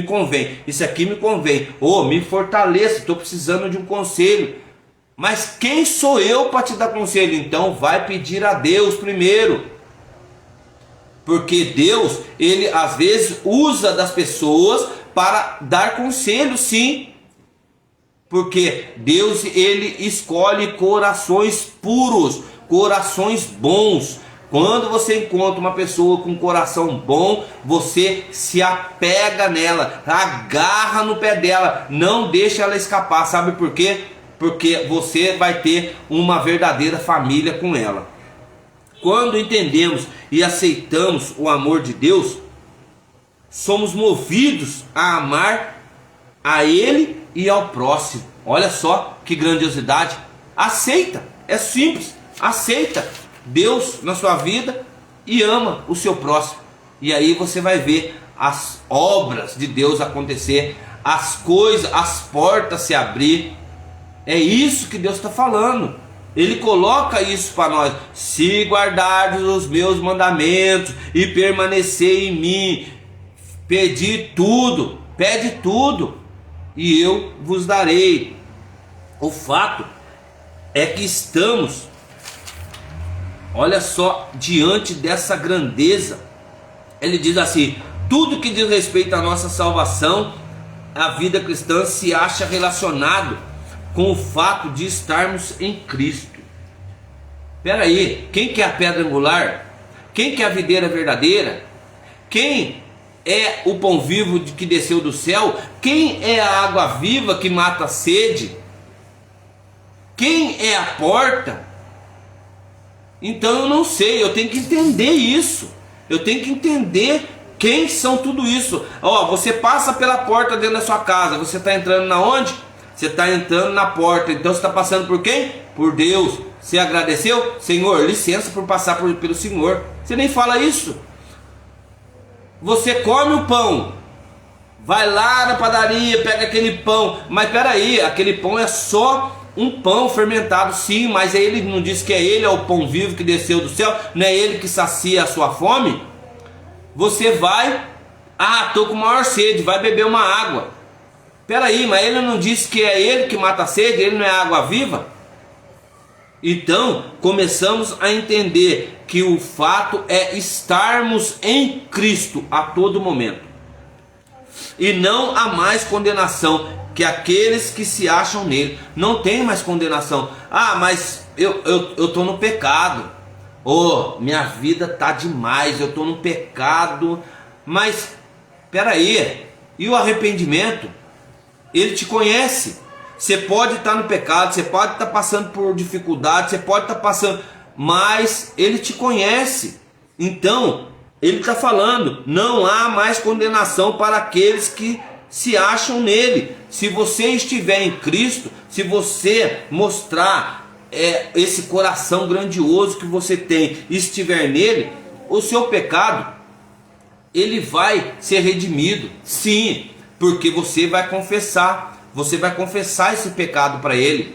convém, isso aqui me convém, me fortaleça, estou precisando de um conselho. Mas quem sou eu para te dar conselho? Então vai pedir a Deus primeiro, porque Deus, ele às vezes usa das pessoas para dar conselho, sim, porque Deus ele escolhe corações puros, corações bons. Quando você encontra uma pessoa com um coração bom, você se apega nela, agarra no pé dela, não deixa ela escapar. Sabe por quê? Porque você vai ter uma verdadeira família com ela. Quando entendemos e aceitamos o amor de Deus, somos movidos a amar a Ele e ao próximo. Olha só que grandiosidade. Aceita, é simples. Aceita Deus na sua vida e ama o seu próximo. E aí você vai ver as obras de Deus acontecer, as coisas, as portas se abrir. É isso que Deus está falando. Ele coloca isso para nós: se guardardes os meus mandamentos e permanecer em mim, pede tudo, e eu vos darei. O fato é que estamos, olha só, diante dessa grandeza. Ele diz assim: tudo que diz respeito à nossa salvação, a vida cristã, se acha relacionado com o fato de estarmos em Cristo. Espera aí, quem que é a pedra angular? Quem que é a videira verdadeira? Quem é o pão vivo que desceu do céu? Quem é a água viva que mata a sede? Quem é a porta? Então eu não sei, eu tenho que entender isso. Eu tenho que entender quem são tudo isso. Ó, você passa pela porta dentro da sua casa. Você está entrando na onde? Você está entrando na porta. Então você está passando por quem? Por Deus. Você agradeceu? Senhor, licença por passar pelo Senhor. Você nem fala isso. Você come o pão, vai lá na padaria, pega aquele pão. Mas peraí, aquele pão é só um pão fermentado, sim, mas ele não diz que ele é o pão vivo que desceu do céu, não é ele que sacia a sua fome? Você vai, estou com maior sede, vai beber uma água. Peraí, mas ele não disse que é ele que mata a sede, ele não é água viva? Então, começamos a entender que o fato é estarmos em Cristo a todo momento. E não há mais condenação que aqueles que se acham nele. Não tem mais condenação. Mas eu estou no pecado. Minha vida está demais, eu estou no pecado. Mas, peraí, e o arrependimento? Ele te conhece. Você pode estar no pecado, você pode estar passando por dificuldade, você pode estar passando, mas ele te conhece. Então, ele está falando, não há mais condenação para aqueles que se acham nele. Se você estiver em Cristo, se você mostrar esse coração grandioso que você tem e estiver nele, o seu pecado, ele vai ser redimido. Sim, porque você vai confessar. Você vai confessar esse pecado para ele,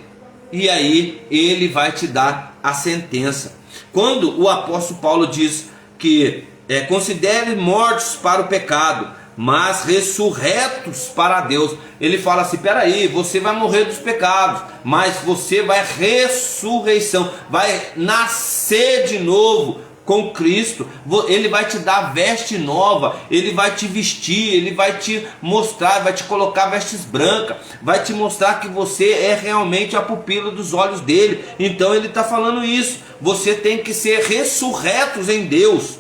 e aí ele vai te dar a sentença. Quando o apóstolo Paulo diz que considere mortos para o pecado, mas ressurretos para Deus, ele fala assim, peraí, você vai morrer dos pecados, mas você vai ressurreição, vai nascer de novo com Cristo. Ele vai te dar veste nova, ele vai te vestir, ele vai te mostrar, vai te colocar vestes brancas, vai te mostrar que você é realmente a pupila dos olhos dele. Então ele está falando isso, você tem que ser ressurretos em Deus.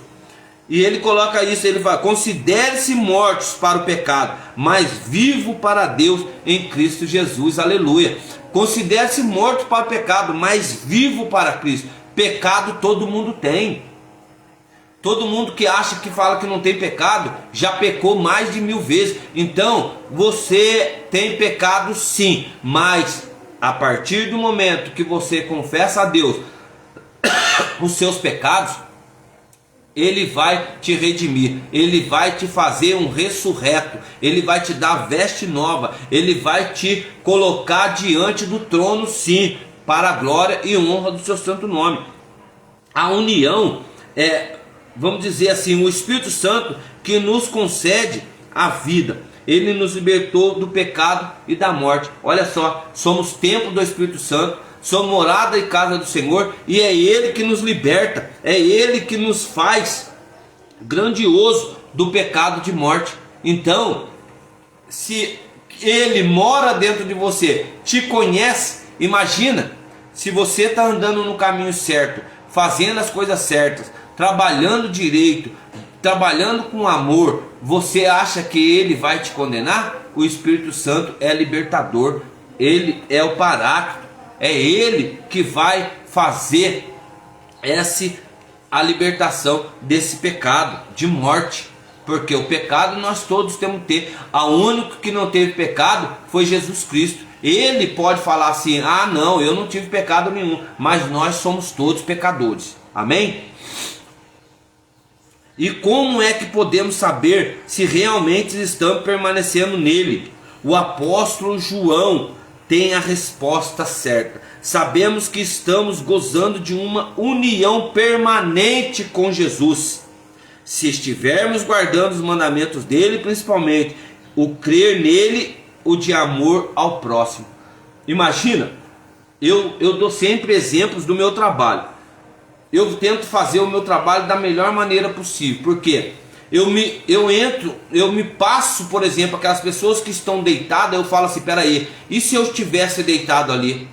E ele coloca isso, ele fala, considere-se mortos para o pecado, mas vivo para Deus em Cristo Jesus, aleluia. Considere-se morto para o pecado, mas vivo para Cristo. Pecado todo mundo tem. Todo mundo que acha, que fala que não tem pecado, já pecou mais de 1000 vezes. Então, você tem pecado sim, mas a partir do momento que você confessa a Deus os seus pecados, ele vai te redimir, ele vai te fazer um ressurreto, ele vai te dar veste nova, ele vai te colocar diante do trono, sim, para a glória e honra do seu santo nome. A união vamos dizer assim, o Espírito Santo que nos concede a vida. Ele nos libertou do pecado e da morte. Olha só, somos templo do Espírito Santo, somos morada e casa do Senhor, e é Ele que nos liberta, é Ele que nos faz grandioso do pecado de morte. Então, se Ele mora dentro de você, te conhece, imagina se você está andando no caminho certo, fazendo as coisas certas, trabalhando direito, trabalhando com amor, você acha que ele vai te condenar? O Espírito Santo é libertador, ele é o paráclito, é ele que vai fazer a libertação desse pecado de morte, porque o pecado nós todos temos que ter. O único que não teve pecado foi Jesus Cristo. Ele pode falar assim, não, eu não tive pecado nenhum, mas nós somos todos pecadores, amém? E como é que podemos saber se realmente estamos permanecendo nele? O apóstolo João tem a resposta certa. Sabemos que estamos gozando de uma união permanente com Jesus, se estivermos guardando os mandamentos dele, principalmente o crer nele, o de amor ao próximo. Imagina, eu dou sempre exemplos do meu trabalho. Eu tento fazer o meu trabalho da melhor maneira possível, porque eu me passo, por exemplo, aquelas pessoas que estão deitadas, eu falo assim, peraí, e se eu estivesse deitado ali?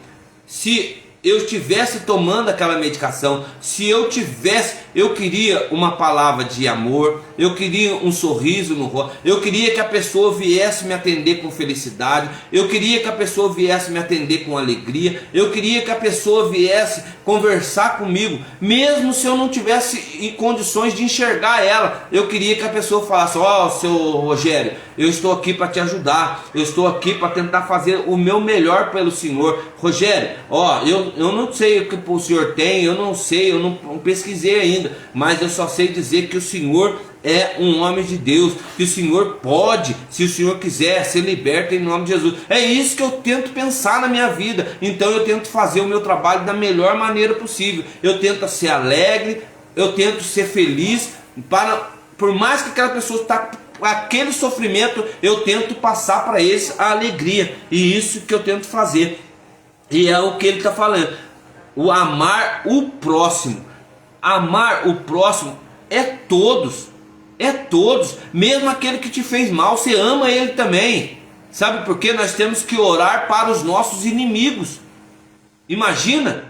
Se eu estivesse tomando aquela medicação, se eu tivesse, eu queria uma palavra de amor, eu queria um sorriso no rosto, eu queria que a pessoa viesse me atender com felicidade, eu queria que a pessoa viesse me atender com alegria, eu queria que a pessoa viesse conversar comigo, mesmo se eu não tivesse em condições de enxergar ela. Eu queria que a pessoa falasse: ó, seu Rogério, eu estou aqui para te ajudar, eu estou aqui para tentar fazer o meu melhor pelo senhor. Rogério, ó, eu não sei o que o senhor tem, eu não sei, eu não pesquisei ainda, mas eu só sei dizer que o senhor é um homem de Deus, que o senhor pode, se o senhor quiser, ser liberto em nome de Jesus. É isso que eu tento pensar na minha vida. Então eu tento fazer o meu trabalho da melhor maneira possível. Eu tento ser alegre, eu tento ser feliz, por mais que aquela pessoa está aquele sofrimento, eu tento passar para eles a alegria. E isso que eu tento fazer. E é o que ele está falando: o amar o próximo. Amar o próximo é todos. É todos, mesmo aquele que te fez mal, você ama ele também. Sabe por quê? Nós temos que orar para os nossos inimigos. Imagina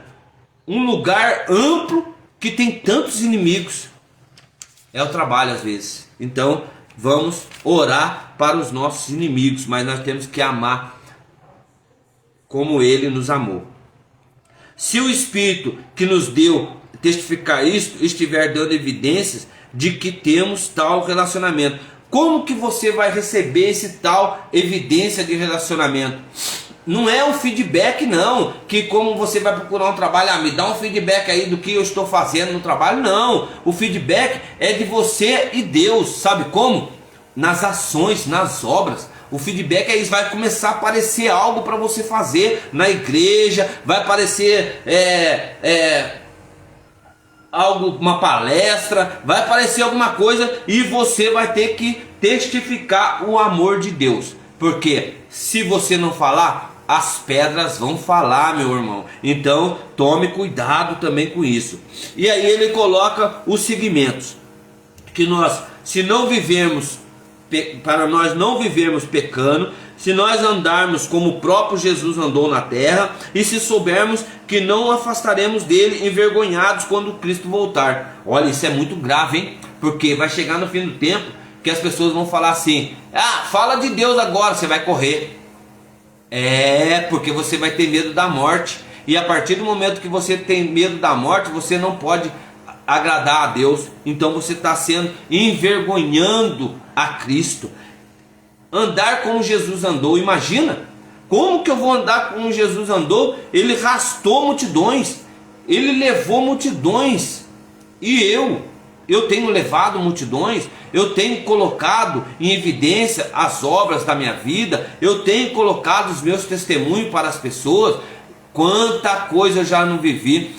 um lugar amplo que tem tantos inimigos. É o trabalho às vezes. Então vamos orar para os nossos inimigos, mas nós temos que amar como ele nos amou. Se o Espírito que nos deu testificar isto estiver dando evidências de que temos tal relacionamento, como que você vai receber esse tal evidência de relacionamento? Não é um feedback não, que como você vai procurar um trabalho, me dá um feedback aí do que eu estou fazendo no trabalho. Não, o feedback é de você e Deus. Sabe como? Nas ações, nas obras. O feedback é isso, vai começar a aparecer algo para você fazer na igreja, vai aparecer algo, uma palestra, vai aparecer alguma coisa e você vai ter que testificar o amor de Deus. Porque se você não falar, as pedras vão falar, meu irmão. Então tome cuidado também com isso. E aí ele coloca os segmentos que nós, se não vivemos, para nós não vivermos pecando, se nós andarmos como o próprio Jesus andou na terra, e se soubermos que não afastaremos dele envergonhados quando Cristo voltar. Olha, isso é muito grave, hein? Porque vai chegar no fim do tempo que as pessoas vão falar assim: ah, fala de Deus agora, você vai correr. Porque você vai ter medo da morte. E a partir do momento que você tem medo da morte, você não pode agradar a Deus. Então você está sendo envergonhando a Cristo. Andar como Jesus andou, imagina, como que eu vou andar como Jesus andou? Ele arrastou multidões, ele levou multidões, e eu tenho levado multidões, eu tenho colocado em evidência as obras da minha vida, eu tenho colocado os meus testemunhos para as pessoas. Quanta coisa eu já não vivi,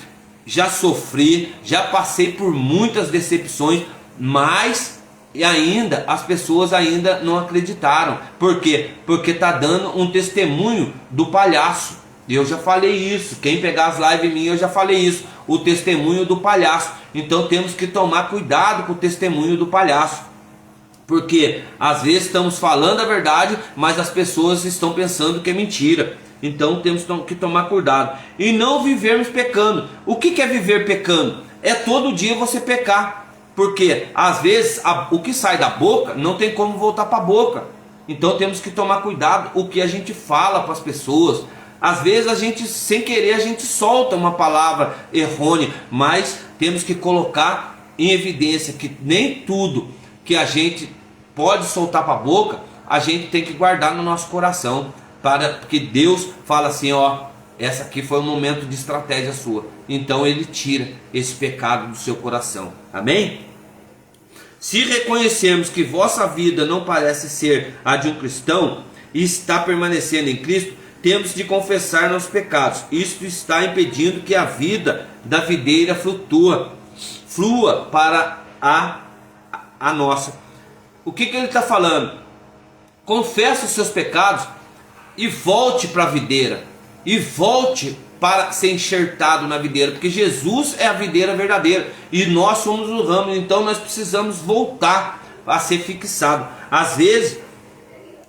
já sofri, já passei por muitas decepções, mas e ainda as pessoas ainda não acreditaram. Por quê? Porque está dando um testemunho do palhaço. Eu já falei isso. Quem pegar as lives minhas, eu já falei isso. O testemunho do palhaço. Então temos que tomar cuidado com o testemunho do palhaço. Porque às vezes estamos falando a verdade, mas as pessoas estão pensando que é mentira. Então temos que tomar cuidado. E não vivermos pecando. O que é viver pecando? É todo dia você pecar. Porque às vezes o que sai da boca não tem como voltar para a boca. Então temos que tomar cuidado o que a gente fala para as pessoas. Às vezes a gente, sem querer, a gente solta uma palavra errônea, mas temos que colocar em evidência que nem tudo que a gente pode soltar para a boca, a gente tem que guardar no nosso coração, para que Deus fala assim: ó, essa aqui foi um momento de estratégia sua. Então ele tira esse pecado do seu coração. Amém? Se reconhecermos que vossa vida não parece ser a de um cristão e está permanecendo em Cristo, temos de confessar nossos pecados. Isto está impedindo que a vida da videira flua para a nossa. O que ele está falando? Confesse os seus pecados e volte para a videira. E volte para ser enxertado na videira, porque Jesus é a videira verdadeira e nós somos o ramo. Então nós precisamos voltar a ser fixado. Às vezes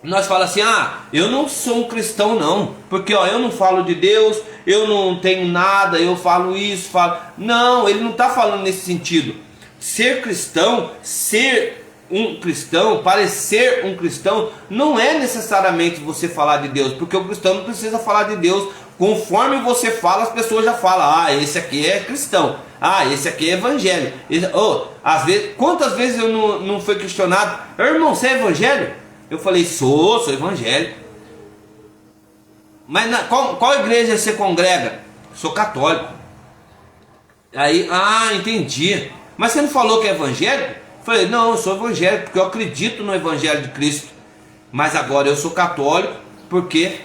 nós falamos assim: ah, eu não sou um cristão não, porque ó, eu não falo de Deus, eu não tenho nada, eu falo isso, falo... Não, ele não está falando nesse sentido. Ser cristão, ser um cristão, parecer um cristão, não é necessariamente você falar de Deus, porque o cristão não precisa falar de Deus. Conforme você fala, as pessoas já falam: ah, esse aqui é cristão, ah, esse aqui é evangélico. Às vezes, quantas vezes eu não fui questionado: irmão, você é evangélico? Eu falei: sou evangélico. Mas qual igreja você congrega? Sou católico. Aí, entendi. Mas você não falou que é evangélico? Eu falei: não, eu sou evangélico porque eu acredito no evangelho de Cristo. Mas agora eu sou católico porque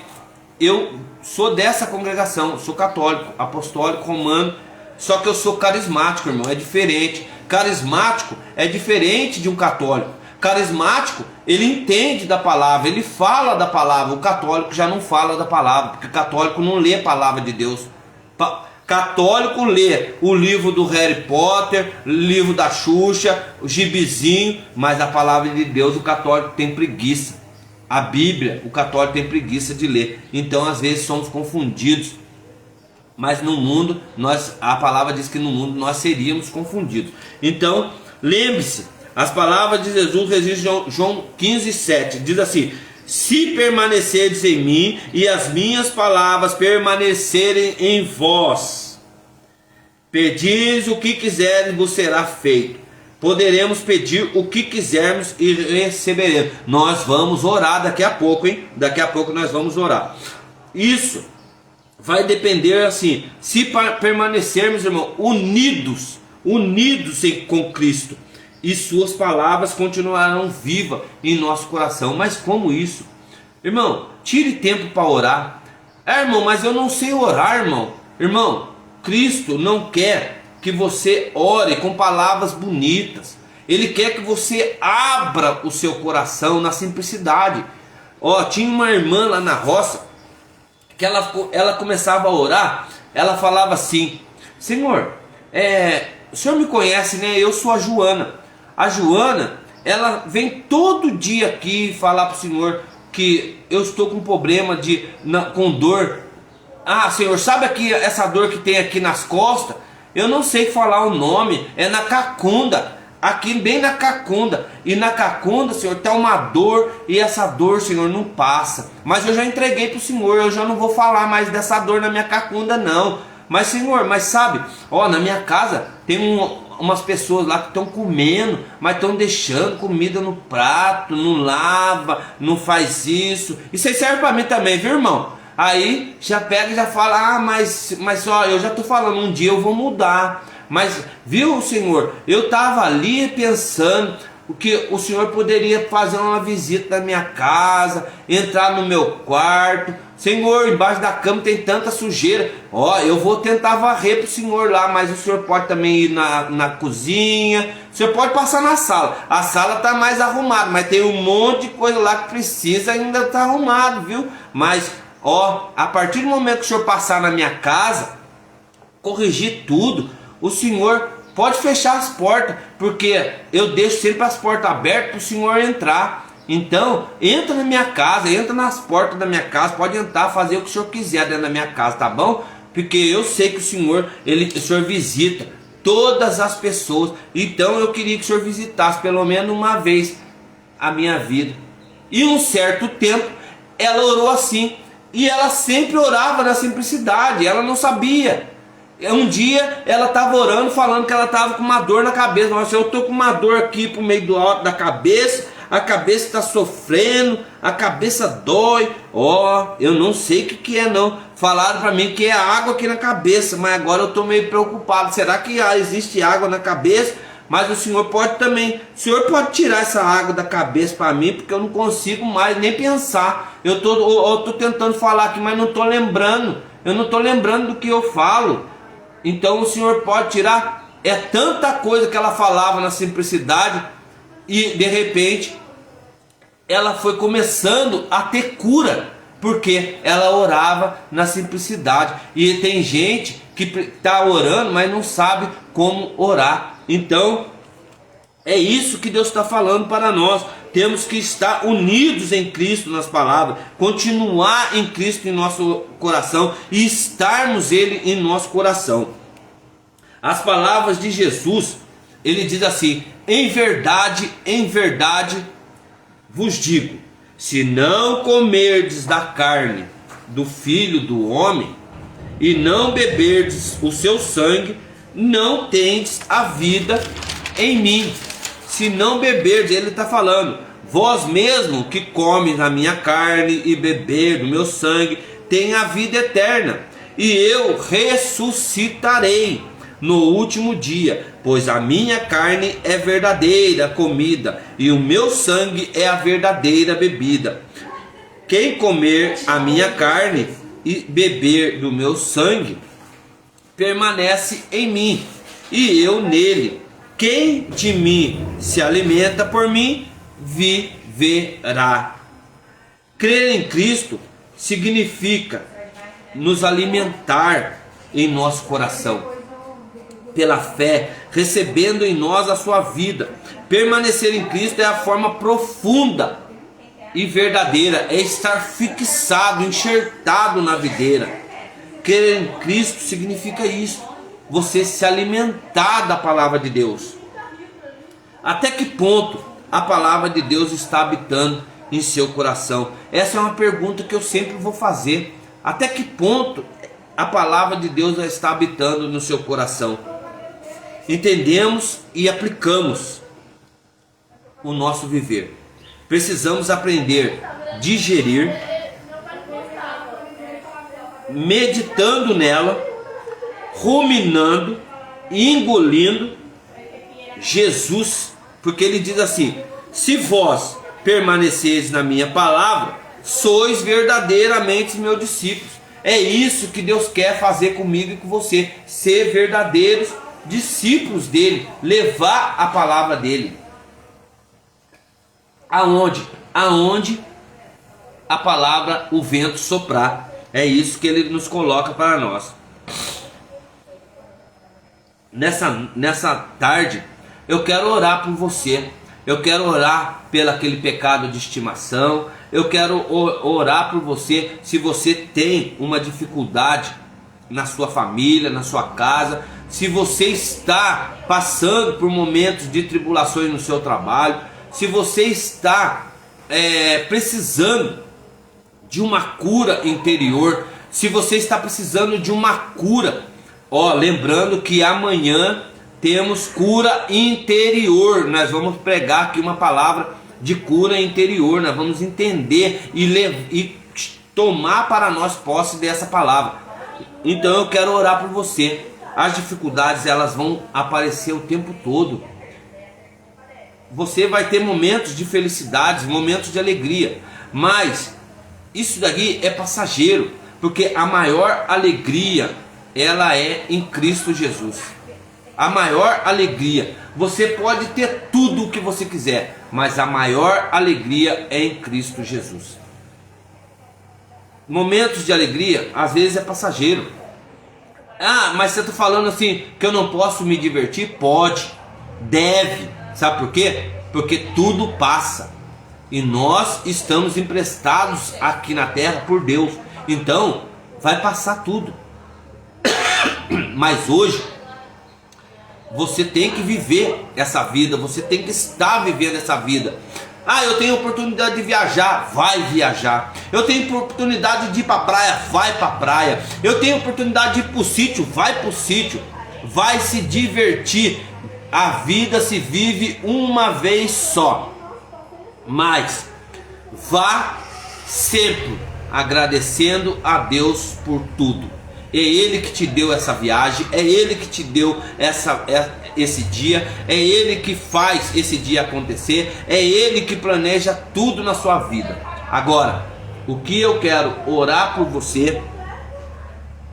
eu sou dessa congregação, sou católico, apostólico, romano. Só que eu sou carismático, irmão, é diferente. Carismático é diferente de um católico. Carismático, ele entende da palavra, ele fala da palavra. O católico já não fala da palavra, porque o católico não lê a palavra de Deus. Católico lê o livro do Harry Potter, o livro da Xuxa, o gibizinho, mas a palavra de Deus o católico tem preguiça. A Bíblia, o católico tem preguiça de ler. Então às vezes somos confundidos. Mas no mundo, a palavra diz que no mundo nós seríamos confundidos. Então, lembre-se, as palavras de Jesus registram João 15:7. Diz assim: se permanecerdes em mim e as minhas palavras permanecerem em vós, pedis o que quiserem, vos será feito. Poderemos pedir o que quisermos e receberemos. Nós vamos orar daqui a pouco, hein? Daqui a pouco nós vamos orar. Isso vai depender assim, se permanecermos, irmão, unidos com Cristo, e suas palavras continuarão vivas em nosso coração. Mas como isso? Irmão, tire tempo para orar. Irmão, mas eu não sei orar, irmão. Irmão, Cristo não quer que você ore com palavras bonitas. Ele quer que você abra o seu coração na simplicidade. Tinha uma irmã lá na roça que ela começava a orar. Ela falava assim: Senhor, o Senhor me conhece, né? Eu sou a Joana. A Joana, ela vem todo dia aqui falar para o Senhor que eu estou com problema com dor. Ah, Senhor, sabe aqui essa dor que tem aqui nas costas? Eu não sei falar o nome, é na cacunda. Aqui bem na cacunda. E na cacunda, Senhor, tem uma dor. E essa dor, Senhor, não passa. Mas eu já entreguei para o Senhor. Eu já não vou falar mais dessa dor na minha cacunda, não. Mas, Senhor, mas sabe, na minha casa tem umas pessoas lá que estão comendo, mas estão deixando comida no prato, não lava, não faz isso. Isso aí serve para mim também, viu, irmão? Aí já pega e já fala: mas eu já estou falando, um dia eu vou mudar. Mas, viu, Senhor, eu estava ali pensando que o Senhor poderia fazer uma visita na minha casa, entrar no meu quarto. Senhor, embaixo da cama tem tanta sujeira. Eu vou tentar varrer para o Senhor lá, mas o Senhor pode também ir na cozinha. O Senhor pode passar na sala. A sala está mais arrumada, mas tem um monte de coisa lá que precisa ainda estar arrumado, viu? Mas, a partir do momento que o Senhor passar na minha casa, corrigir tudo, o Senhor pode fechar as portas, porque eu deixo sempre as portas abertas para o Senhor entrar. Então, entra na minha casa, entra nas portas da minha casa, pode entrar, fazer o que o Senhor quiser dentro da minha casa, tá bom? Porque eu sei que o Senhor visita todas as pessoas. Então eu queria que o Senhor visitasse pelo menos uma vez a minha vida. E um certo tempo ela orou assim, e ela sempre orava na simplicidade, ela não sabia. Um dia ela estava orando, falando que ela estava com uma dor na cabeça. Nossa, eu estou com uma dor aqui pro meio do alto da cabeça, a cabeça está sofrendo, a cabeça dói. Eu não sei o que é não. Falaram para mim que é água aqui na cabeça, mas agora eu estou meio preocupado. Será que existe água na cabeça? Mas o Senhor pode também. O Senhor pode tirar essa água da cabeça para mim, porque eu não consigo mais nem pensar. Eu tô tentando falar aqui, mas não estou lembrando. Eu não estou lembrando do que eu falo. Então o Senhor pode tirar. É tanta coisa que ela falava na simplicidade, e de repente ela foi começando a ter cura, porque ela orava na simplicidade. E tem gente que está orando, mas não sabe como orar. Então é isso que Deus está falando para nós. temos que estar unidos em Cristo nas palavras, continuar em Cristo em nosso coração e estarmos Ele em nosso coração. As palavras de Jesus, Ele diz assim: em verdade vos digo, se não comerdes da carne do Filho do Homem e não beberdes o seu sangue, não tendes a vida em mim. Se não beberdes, ele está falando, vós mesmo que comes a minha carne e beber do meu sangue, tem a vida eterna, e eu ressuscitarei no último dia, pois a minha carne é verdadeira comida, e o meu sangue é a verdadeira bebida. Quem comer a minha carne e beber do meu sangue, permanece em mim, e eu nele. Quem de mim se alimenta por mim, viverá. Crer em Cristo significa nos alimentar em nosso coração, pela fé, recebendo em nós a sua vida. Permanecer em Cristo é a forma profunda e verdadeira, é estar fixado, enxertado na videira. Crer em Cristo significa isso, você se alimentar da palavra de Deus. Até que ponto a palavra de Deus está habitando em seu coração? Essa é uma pergunta que eu sempre vou fazer. Até que ponto a palavra de Deus está habitando no seu coração? Entendemos e aplicamos o nosso viver. Precisamos aprender a digerir, meditando nela, ruminando e engolindo Jesus, porque ele diz assim: se vós permaneceis na minha palavra, sois verdadeiramente meus discípulos. É isso que Deus quer fazer comigo e com você, ser verdadeiros discípulos dele, levar a palavra dele. Aonde a palavra, o vento soprar. É isso que ele nos coloca para nós. Nessa tarde, eu quero orar por você. Eu quero orar pelo aquele pecado de estimação. Eu quero orar por você se você tem uma dificuldade na sua família, na sua casa. Se você está passando por momentos de tribulações no seu trabalho. Se você está precisando de uma cura interior. Se você está precisando de uma cura. Lembrando que amanhã temos cura interior. Nós vamos pregar aqui uma palavra de cura interior. Nós vamos entender e tomar para nós posse dessa palavra. Então eu quero orar por você. As dificuldades, elas vão aparecer o tempo todo. Você vai ter momentos de felicidade, momentos de alegria, mas isso daqui é passageiro, porque a maior alegria, ela é em Cristo Jesus. A maior alegria, você pode ter tudo o que você quiser, mas a maior alegria é em Cristo Jesus. Momentos de alegria, às vezes é passageiro. Mas você está falando assim, que eu não posso me divertir? Pode, deve. Sabe por quê? Porque tudo passa. E nós estamos emprestados aqui na terra por Deus. Então, vai passar tudo. Mas hoje, você tem que viver essa vida. Você tem que estar vivendo essa vida. Eu tenho oportunidade de viajar. Vai viajar. Eu tenho oportunidade de ir para a praia. Vai para a praia. Eu tenho oportunidade de ir para o sítio. Vai para o sítio. Vai se divertir. A vida se vive uma vez só, mas vá sempre agradecendo a Deus por tudo. É Ele que te deu essa viagem, é Ele que te deu esse dia, é Ele que faz esse dia acontecer, é Ele que planeja tudo na sua vida. Agora, o que eu quero orar por você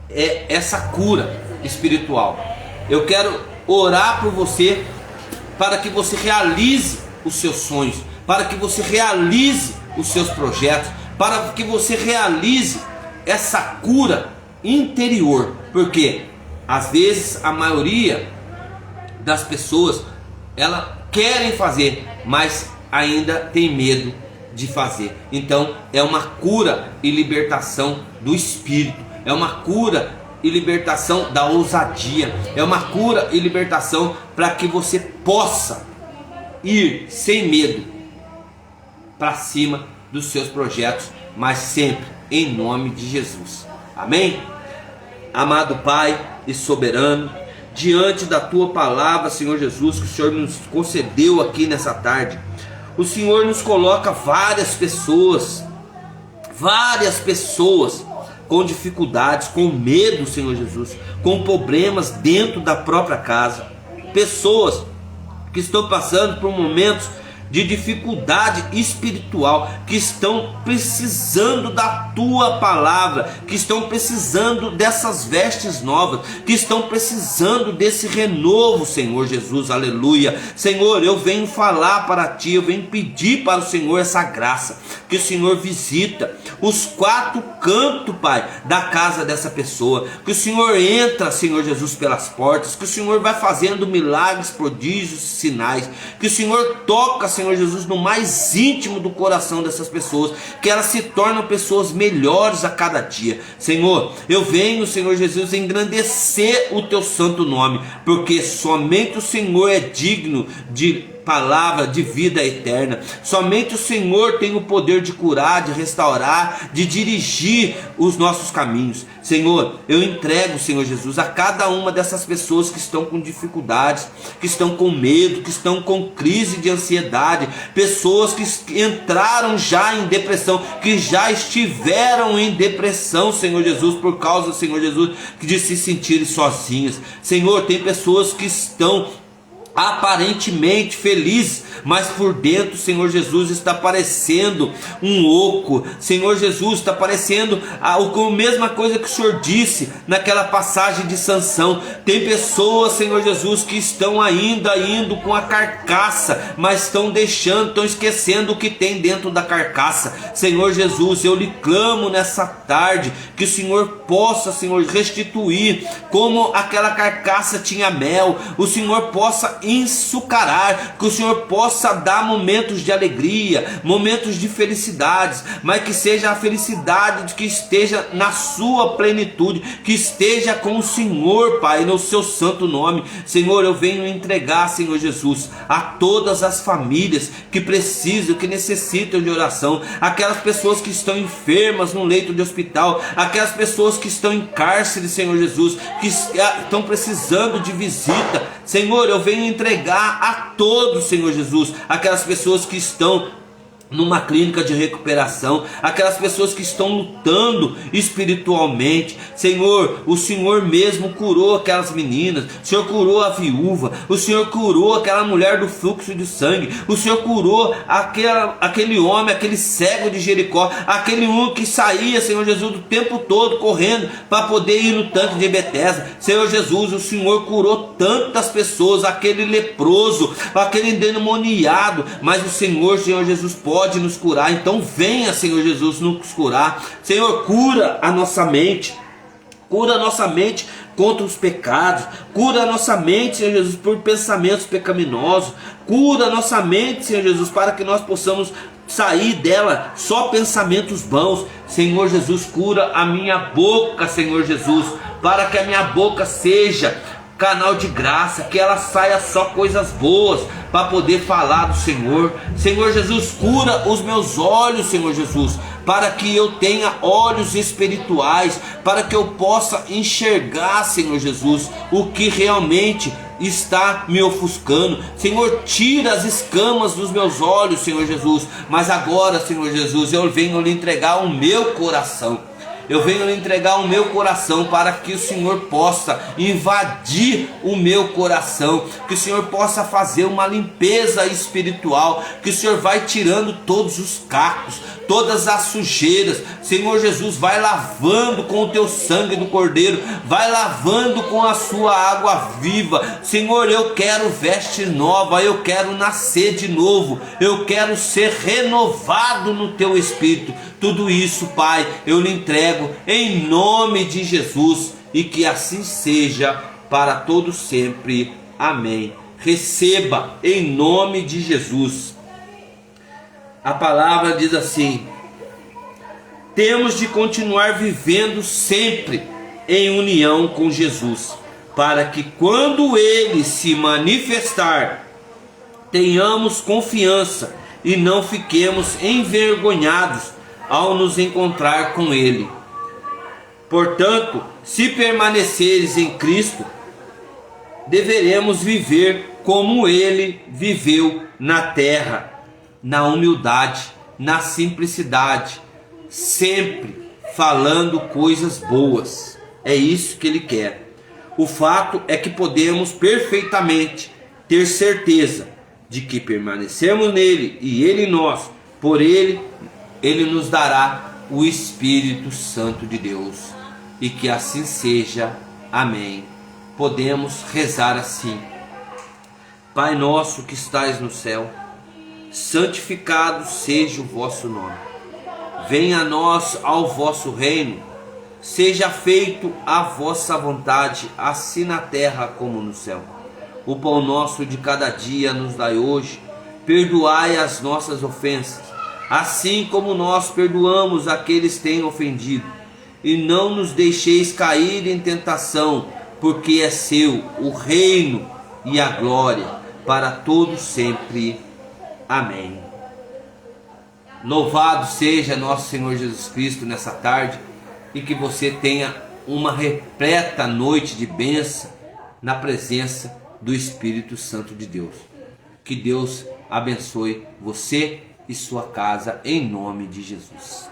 é essa cura espiritual. Eu quero orar por você para que você realize os seus sonhos, para que você realize os seus projetos, para que você realize essa cura interior, porque às vezes a maioria das pessoas, elas querem fazer, mas ainda tem medo de fazer. Então é uma cura e libertação do espírito, é uma cura e libertação da ousadia, é uma cura e libertação para que você possa ir sem medo para cima dos seus projetos, mas sempre em nome de Jesus. Amém? Amado Pai e soberano, diante da tua palavra, Senhor Jesus, que o Senhor nos concedeu aqui nessa tarde, o Senhor nos coloca várias pessoas com dificuldades, com medo, Senhor Jesus, com problemas dentro da própria casa, pessoas que estão passando por momentos de dificuldade espiritual, que estão precisando da tua palavra, que estão precisando dessas vestes novas, que estão precisando desse renovo, Senhor Jesus, aleluia. Senhor, eu venho falar para ti, eu venho pedir para o Senhor essa graça, que o Senhor visita os 4 cantos, Pai, da casa dessa pessoa, que o Senhor entra, Senhor Jesus, pelas portas, que o Senhor vai fazendo milagres, prodígios, sinais, que o Senhor toca, Senhor Jesus, no mais íntimo do coração dessas pessoas, que elas se tornam pessoas melhores a cada dia. Senhor, eu venho, Senhor Jesus, engrandecer o teu santo nome, porque somente o Senhor é digno de palavra de vida eterna. Somente o Senhor tem o poder de curar, de restaurar, de dirigir os nossos caminhos. Senhor, eu entrego, Senhor Jesus, a cada uma dessas pessoas que estão com dificuldades, que estão com medo, que estão com crise de ansiedade, pessoas que entraram já em depressão, que já estiveram em depressão, Senhor Jesus, por causa, Senhor Jesus, de se sentirem sozinhas. Senhor, tem pessoas que estão aparentemente feliz, mas por dentro, Senhor Jesus, está parecendo um oco. Senhor Jesus, está parecendo a mesma coisa que o Senhor disse naquela passagem de Sansão. Tem pessoas, Senhor Jesus, que estão ainda indo com a carcaça, mas estão esquecendo o que tem dentro da carcaça. Senhor Jesus, eu lhe clamo nessa tarde que o Senhor possa, Senhor, restituir como aquela carcaça tinha mel, o Senhor possa ençucarar, que o Senhor possa dar momentos de alegria, momentos de felicidades, mas que seja a felicidade que esteja na sua plenitude, que esteja com o Senhor, Pai, no seu santo nome. Senhor, eu venho entregar, Senhor Jesus, a todas as famílias que precisam, que necessitam de oração, aquelas pessoas que estão enfermas no leito de hospital, aquelas pessoas que estão em cárcere, Senhor Jesus, que estão precisando de visita. Senhor, eu venho entregar a todos, Senhor Jesus, aquelas pessoas que estão numa clínica de recuperação, aquelas pessoas que estão lutando espiritualmente. Senhor, o Senhor mesmo curou aquelas meninas, o Senhor curou a viúva, o Senhor curou aquela mulher do fluxo de sangue, o Senhor curou aquele homem, aquele cego de Jericó, aquele um que saía, Senhor Jesus, o tempo todo correndo para poder ir no tanque de Betesda. Senhor Jesus, o Senhor curou tantas pessoas, aquele leproso, aquele endemoniado, mas o Senhor Jesus, pode nos curar. Então venha, Senhor Jesus, nos curar. Senhor, cura a nossa mente, cura a nossa mente contra os pecados, cura a nossa mente, Senhor Jesus, por pensamentos pecaminosos, cura a nossa mente, Senhor Jesus, para que nós possamos sair dela só pensamentos bons. Senhor Jesus, cura a minha boca, Senhor Jesus, para que a minha boca seja canal de graça, que ela saia só coisas boas para poder falar do Senhor. Senhor Jesus, cura os meus olhos, Senhor Jesus, para que eu tenha olhos espirituais, para que eu possa enxergar, Senhor Jesus, o que realmente está me ofuscando. Senhor, tira as escamas dos meus olhos, Senhor Jesus, mas agora, Senhor Jesus, eu venho lhe entregar o meu coração. Eu venho lhe entregar o meu coração para que o Senhor possa invadir o meu coração, que o Senhor possa fazer uma limpeza espiritual, que o Senhor vai tirando todos os cacos, todas as sujeiras. Senhor Jesus, vai lavando com o teu sangue do Cordeiro, vai lavando com a sua água viva. Senhor, eu quero veste nova, eu quero nascer de novo, eu quero ser renovado no teu Espírito. Tudo isso, Pai, eu lhe entrego em nome de Jesus, e que assim seja para todos sempre. Amém. Receba em nome de Jesus. a palavra diz assim: temos de continuar vivendo sempre em união com Jesus, para que quando Ele se manifestar, tenhamos confiança e não fiquemos envergonhados ao nos encontrar com Ele. Portanto, se permaneceres em Cristo, deveremos viver como Ele viveu na terra, na humildade, na simplicidade, sempre falando coisas boas. É isso que Ele quer. O fato é que podemos perfeitamente ter certeza de que permanecemos nele e ele em nós. Por ele nos dará o Espírito Santo de Deus. E que assim seja. Amém. Podemos rezar assim: Pai nosso que estais no céu, santificado seja o vosso nome. Venha a nós ao vosso reino. Seja feito a vossa vontade, assim na terra como no céu. O pão nosso de cada dia nos dai hoje. Perdoai as nossas ofensas, assim como nós perdoamos aqueles que têm ofendido. E não nos deixeis cair em tentação, porque é seu o reino e a glória para todos sempre. Amém. Louvado seja nosso Senhor Jesus Cristo nessa tarde, e que você tenha uma repleta noite de bênção na presença do Espírito Santo de Deus. Que Deus abençoe você e sua casa em nome de Jesus.